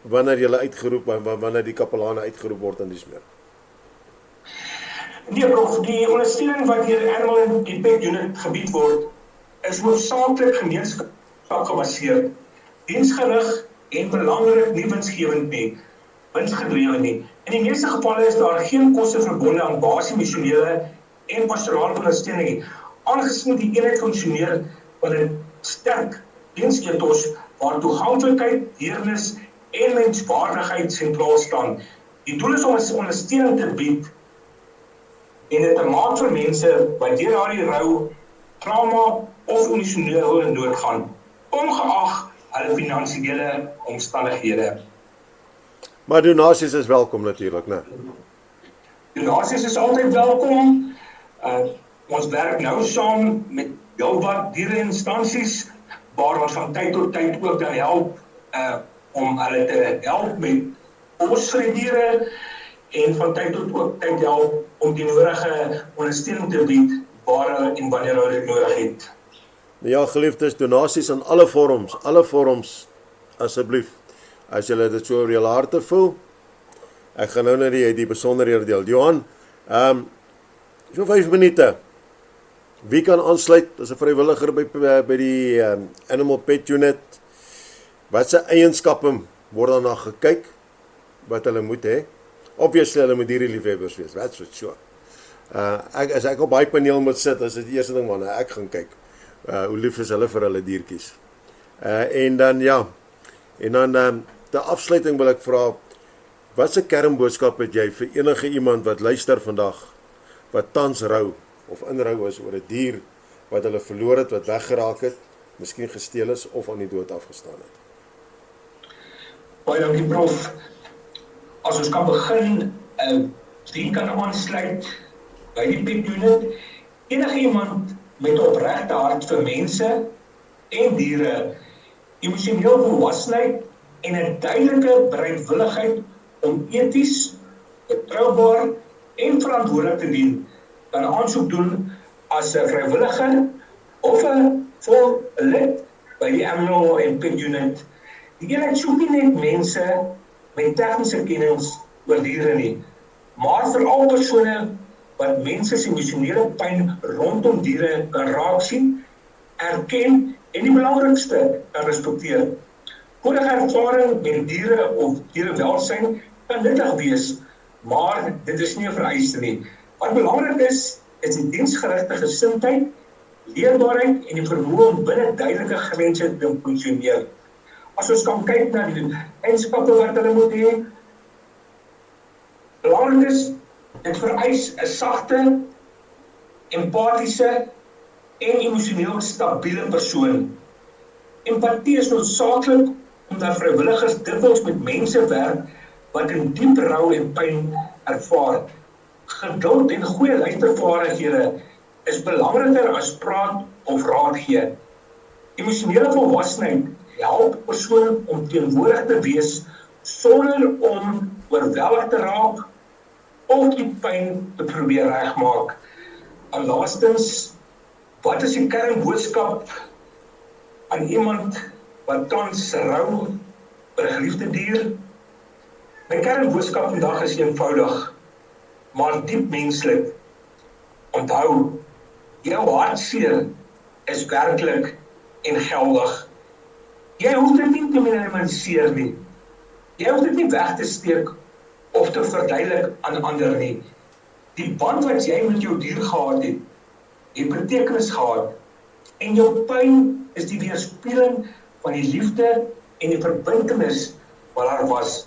wanneer jy uitgeroep, wanneer die kapelane uitgeroep word en dis meer. Nee, prof, die ondersteuning wat deur Animal and Pet Unit gebied word, is hoofsaaklik gemeenskap gebaseer, diensgerig en belangrik nie winsgewend nie, winsgedrewe nie. In die meeste gevalle is daar geen koste verbonde aan basiese emosionele en pastorale ondersteuning nie, aangesien die eenheid funksioneer van 'n sterk diensethos waar toeganklikheid, deernis en menswaardigheid sentraal staan. Die doel is om 'n ondersteuning te bied en dit te maak vir mense wat deur daardie rou, trauma of emosionele nood gaan, ongeag hulle finansiële omstandighede. Maar donasies is welkom natuurlik, né? Donasies is altyd welkom. Ons werk nou saam met heelwat diereinstansies waar ons van tyd tot tyd ook dan help om hulle te help met kos vir die diere en van tyd tot tyd help om die nodige ondersteuning te bied waar hulle en wanneer hulle dit nodig het. Ja, geliefdes, donasies in alle vorms, asseblief. As julle dit so oor julle harte voel, ek gaan nou net die besonderhede deel. Johan, so 5 minute. Wie kan aansluit as 'n vrywilliger by die Animal Pet Unit? Wat se eienskappe word daarna gekyk wat hulle moet hê? Obviously hulle moet diereliefhebbers wees. That's for sure. As ek op baie paneel moet sit, is dit die eerste ding waarna ek gaan kyk. Hoe lief is hulle vir hulle diertjies. En dan ter afsluiting wil ek vra, wat se kernboodskap het jy vir enige iemand wat luister vandag, wat tans rou of inrou is oor 'n dier wat hulle verloor het, wat weggeraak het, miskien gesteel is of aan die dood afgestaan het? Baie dankie prof. As ons kan begin, die kan aansluit by die pet unit. Enige iemand met opregte hart vir mense en diere, emosioneel volwassenheid en 'n duidelike bereidwilligheid om eties, betroubaar en verantwoordelik te dien, kan aansoek doen as 'n vrywilliger of 'n vol lid by die Animal and Pet Unit. Die eenheid soek nie net mense met tegniese kennis oor diere nie, maar veral persone wat mense se emosionele pyn rondom diere kan raak sien, erken en die belangrikste kan respekteer. Vorige ervaring met diere of dierewelsyn kan nuttig wees, maar dit is nie 'n vereiste nie. Wat belangrik is die diensgerigte gesindheid, leerbaarheid en die vermoë om binne duidelike grense te funksioneer. As ons kan kyk na die eienskappe wat hulle moet hê, belangrik is, dit vereis 'n sagte, empatiese en emosioneel stabiele persoon. Empatie is noodsaaklik omdat vrywilligers dikwels met mense werk wat in diep rou en pyn ervaar. Geduld en goeie luistervaardighede is belangriker as praat of raad gee. Emosionele volwassenheid help persoon om teenwoordig te wees sonder om oorweldig te raak of die pyn te probeer regmaak. En laastens, wat is die kernboodskap aan iemand wat tans rou oor 'n geliefde dier? My kernboodskap vandag is eenvoudig, maar diep menslik. Onthou, jou hartseer is werklik en geldig. Jy hoef dit nie te minimaliseer nie. Jy hoef dit nie weg te steek of te verduidelik aan ander nie. Die band wat jy met jou dier gehad het betekenis gehad. En jou pyn is die weerspieëling van die liefde en die verbintenis wat daar was.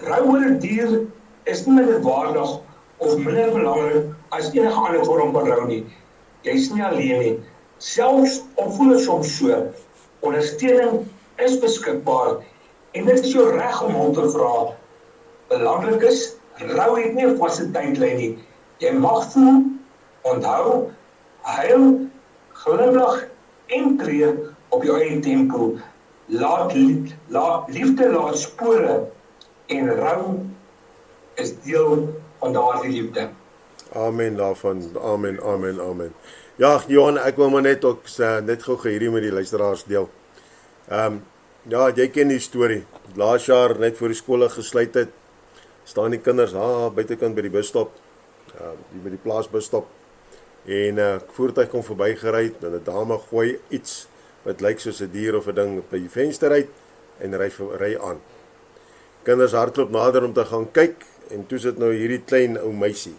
Rou oor 'n dier is nie minderwaardig of minder belangrik as enige ander vorm van rou nie. Jy is nie alleen nie. Selfs al voel dit soms so, ondersteuning is beskikbaar en dit is jou reg om hulp te vra. Belangrik is, rou het nie 'n vaste tydlyn nie. Jy mag voel, onthou, huil, glimlag en tree op jou eie tempo. Liefde laat spore en rou is deel van daardie liefde. Amen daarvan, amen, amen, amen. Ja, Johan, ek wil maar net ook net gou hierdie met die luisteraars deel. Ja, jy ken die storie. Laas jaar, net voor die skole gesluit het, staan die kinders buitekant by die busstop, by die plaasbusstop, en voertuig kom verby gery, en 'n dame gooi iets wat lyk soos 'n dier of 'n ding by die venster uit, en ry aan. Kinders hardloop nader om te gaan kyk, en toe sit nou hierdie klein ou meisie,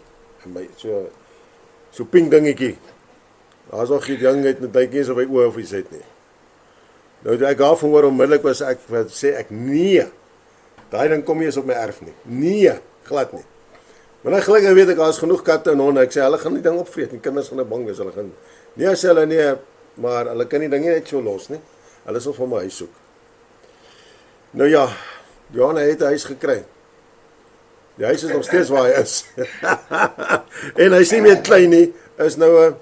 so pink dingetjie. Daar's al geen jong het met tydjies of hy oor of iets het nie. Nou toe ek daarvan hoor onmiddellik was ek, wat sê ek, nee, daai ding kom nie eens op my erf nie. Nee, glad nie. Maar nou gelukkig weet ek, daar is genoeg katte en honde, ek sê, hulle gaan die ding opvreet, die kinders gaan bang wees, hulle gaan, nee, sê hulle nee, maar hulle kan die ding nie net so los nie, hulle sal vir my huis soek. Nou ja, Johan het 'n huis gekry. Die huis is nog steeds waar hy is. En hy is nie meer klein nie, is nou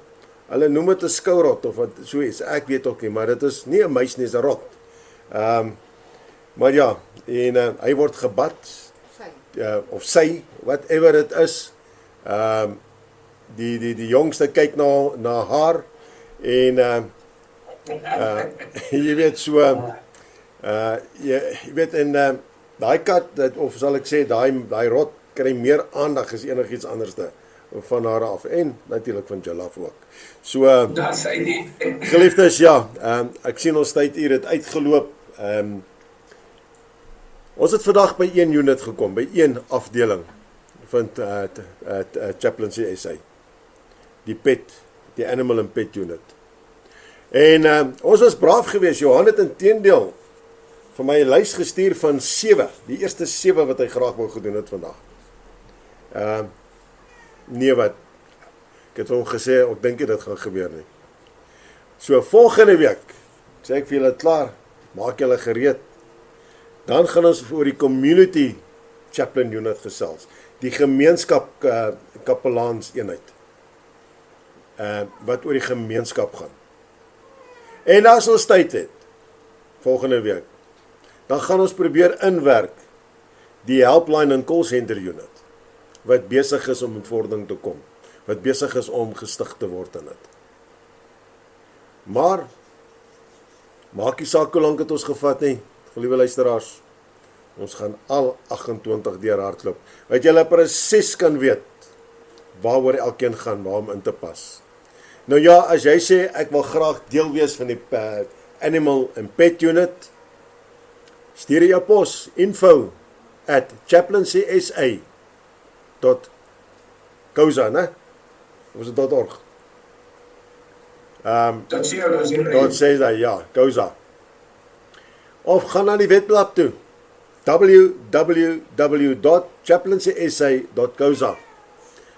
hulle noem dit 'n skourot of wat so iets, ek weet ook nie, maar dit is nie 'n muis nie, is 'n rot. Maar ja, en hy word gebad, of sy, whatever it is, die jongste kyk na haar, en jy weet so, jy weet, en daai kat, of sal ek sê, daai rot kry meer aandag as enigiets anderste van haar af, en natuurlik van Jalaf ook. So, Daar sê die. geliefdes, ja, ek sien ons tyd hier het uitgeloop, Ons het vandag by een unit gekom, by een afdeling van Chaplaincy SA. Die PET, die Animal and Pet Unit. En ons was braaf geweest. Johan het inteendeel vir my 'n lys gestuur van 7, die eerste 7 wat hy graag wou gedoen het vandag. Nee wat, ek het vir hom gesê, ek dink nie dit gaan gebeur nie. So volgende week, sê ek vir julle klaar, maak julle gereed. Dan gaan ons oor die community chaplain unit gesels, die gemeenskap kapelaans eenheid, wat oor die gemeenskap gaan. En as ons tyd het, volgende week, dan gaan ons probeer inwerk die helpline en call center unit, wat besig is om in vordering te kom, wat besig is om gestig te word in dit. Maar, maak nie saak hoe lank het ons gevat nie, liewe luisteraars, ons gaan al 28 deur hardloop, wat julle presies kan weet, waaroor elkeen gaan, waar om in te pas. Nou ja, as jy sê, ek wil graag deel wees van die Animal and Pet Unit, stuur jy pos, info@chaplaincysa.co.za, né? Of is dit .org? .co.za, ja, co.za. Of gaan na die webblad toe, www.chaplaincysa.co.za,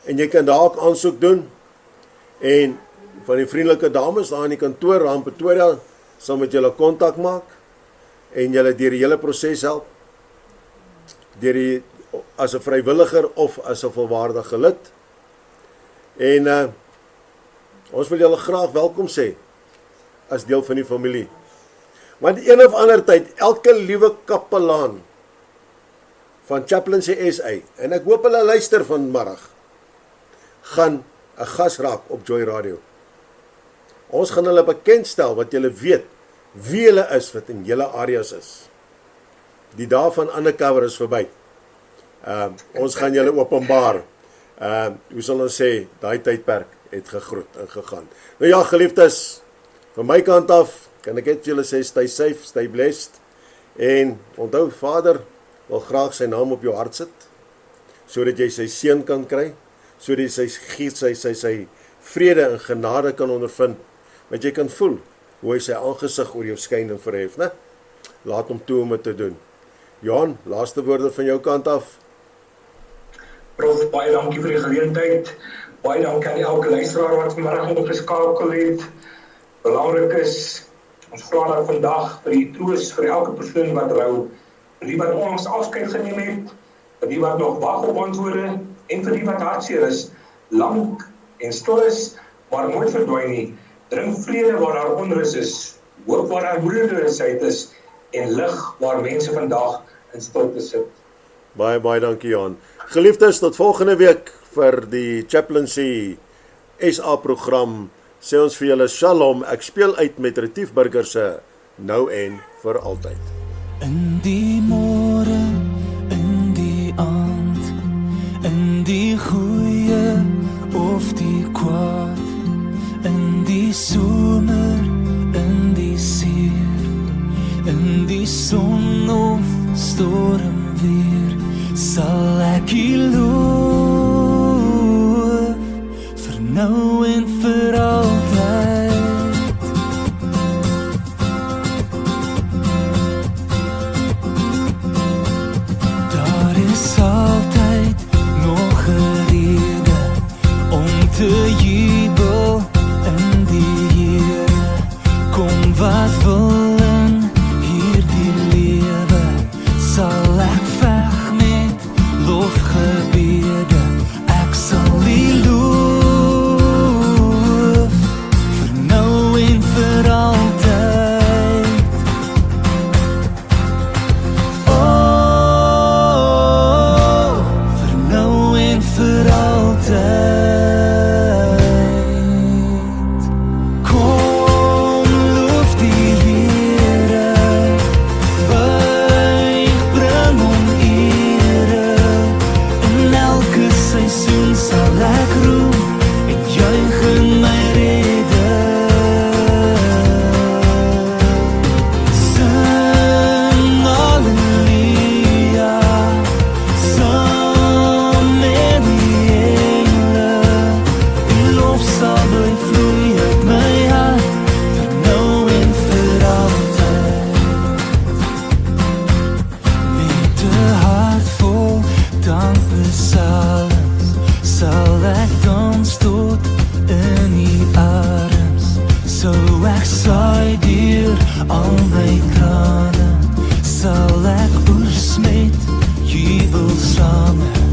en jy kan daar ook aansoek doen, en van die vriendelike dames daar in die kantoor, daar in Pretoria, sal met julle kontak maak, en julle deur die hele proses help, as 'n vrywilliger of as 'n volwaardige lid. En ons wil julle graag welkom sê, as deel van die familie. Want een of ander tyd, elke liewe kapelaan van Chaplaincy SA, en ek hoop hulle luister vanmiddag, gaan 'n gas raak op Joy Radio. Ons gaan hulle bekendstel, wat julle weet, wie hulle is, wat in julle areas is. Die dae van undercover is verby. Ons gaan julle openbaar. Hoe sal ons sê, daai tydperk het gegroet en gegaan. Nou ja, geliefdes, van my kant af, kan ek net vir julle sê, stay safe, stay blessed, en onthou, Vader wil graag sy naam op jou hart sit, sodat jy sy seën kan kry, sodat jy sy vrede en genade kan ondervind, want jy kan voel, hoe hy sy aangesig oor jou skyn en verhef, né? Laat hom toe om dit te doen. Johan, laaste woorde van jou kant af. Prof, baie dankie vir die geleentheid. Baie dankie aan elke luisteraar wat vanmiddag ingeskakel het. Belangrik is, ons vra dat vandag vir die troos vir elke persoon wat rou, vir die wat ons afskeid geneem het, vir die wat nog wag op antwoorde, en vir die wat hartseer is, lank en stil is, maar nooit verdwyn nie. Bring vrede waar daar onrus is, hoop waar daar moedeloosheid is, en lig waar mense vandag in stilte sit. Baie, baie dankie, Johan. Geliefdes, tot volgende week vir die Chaplaincy SA program. Sê ons vir julle shalom, ek speel uit met Retief Burger se Nou en vir altyd. In die môre, in die aand, in die goeie of die kwaad, in die somer, in die seer, in die son of stormweer, sal ek U loof, vir nou en vir altyd. Daar is altyd nog 'n rede om te jubel in die Here. Kom wat wil in hierdie lewe, sal ek veg met lofgebede. Ek sal U loof, vir nou en vir altyd. Oh, vir nou en vir altyd. tot in die arms. Sou ek saai deur al my trane, sal ek oes met jubelsame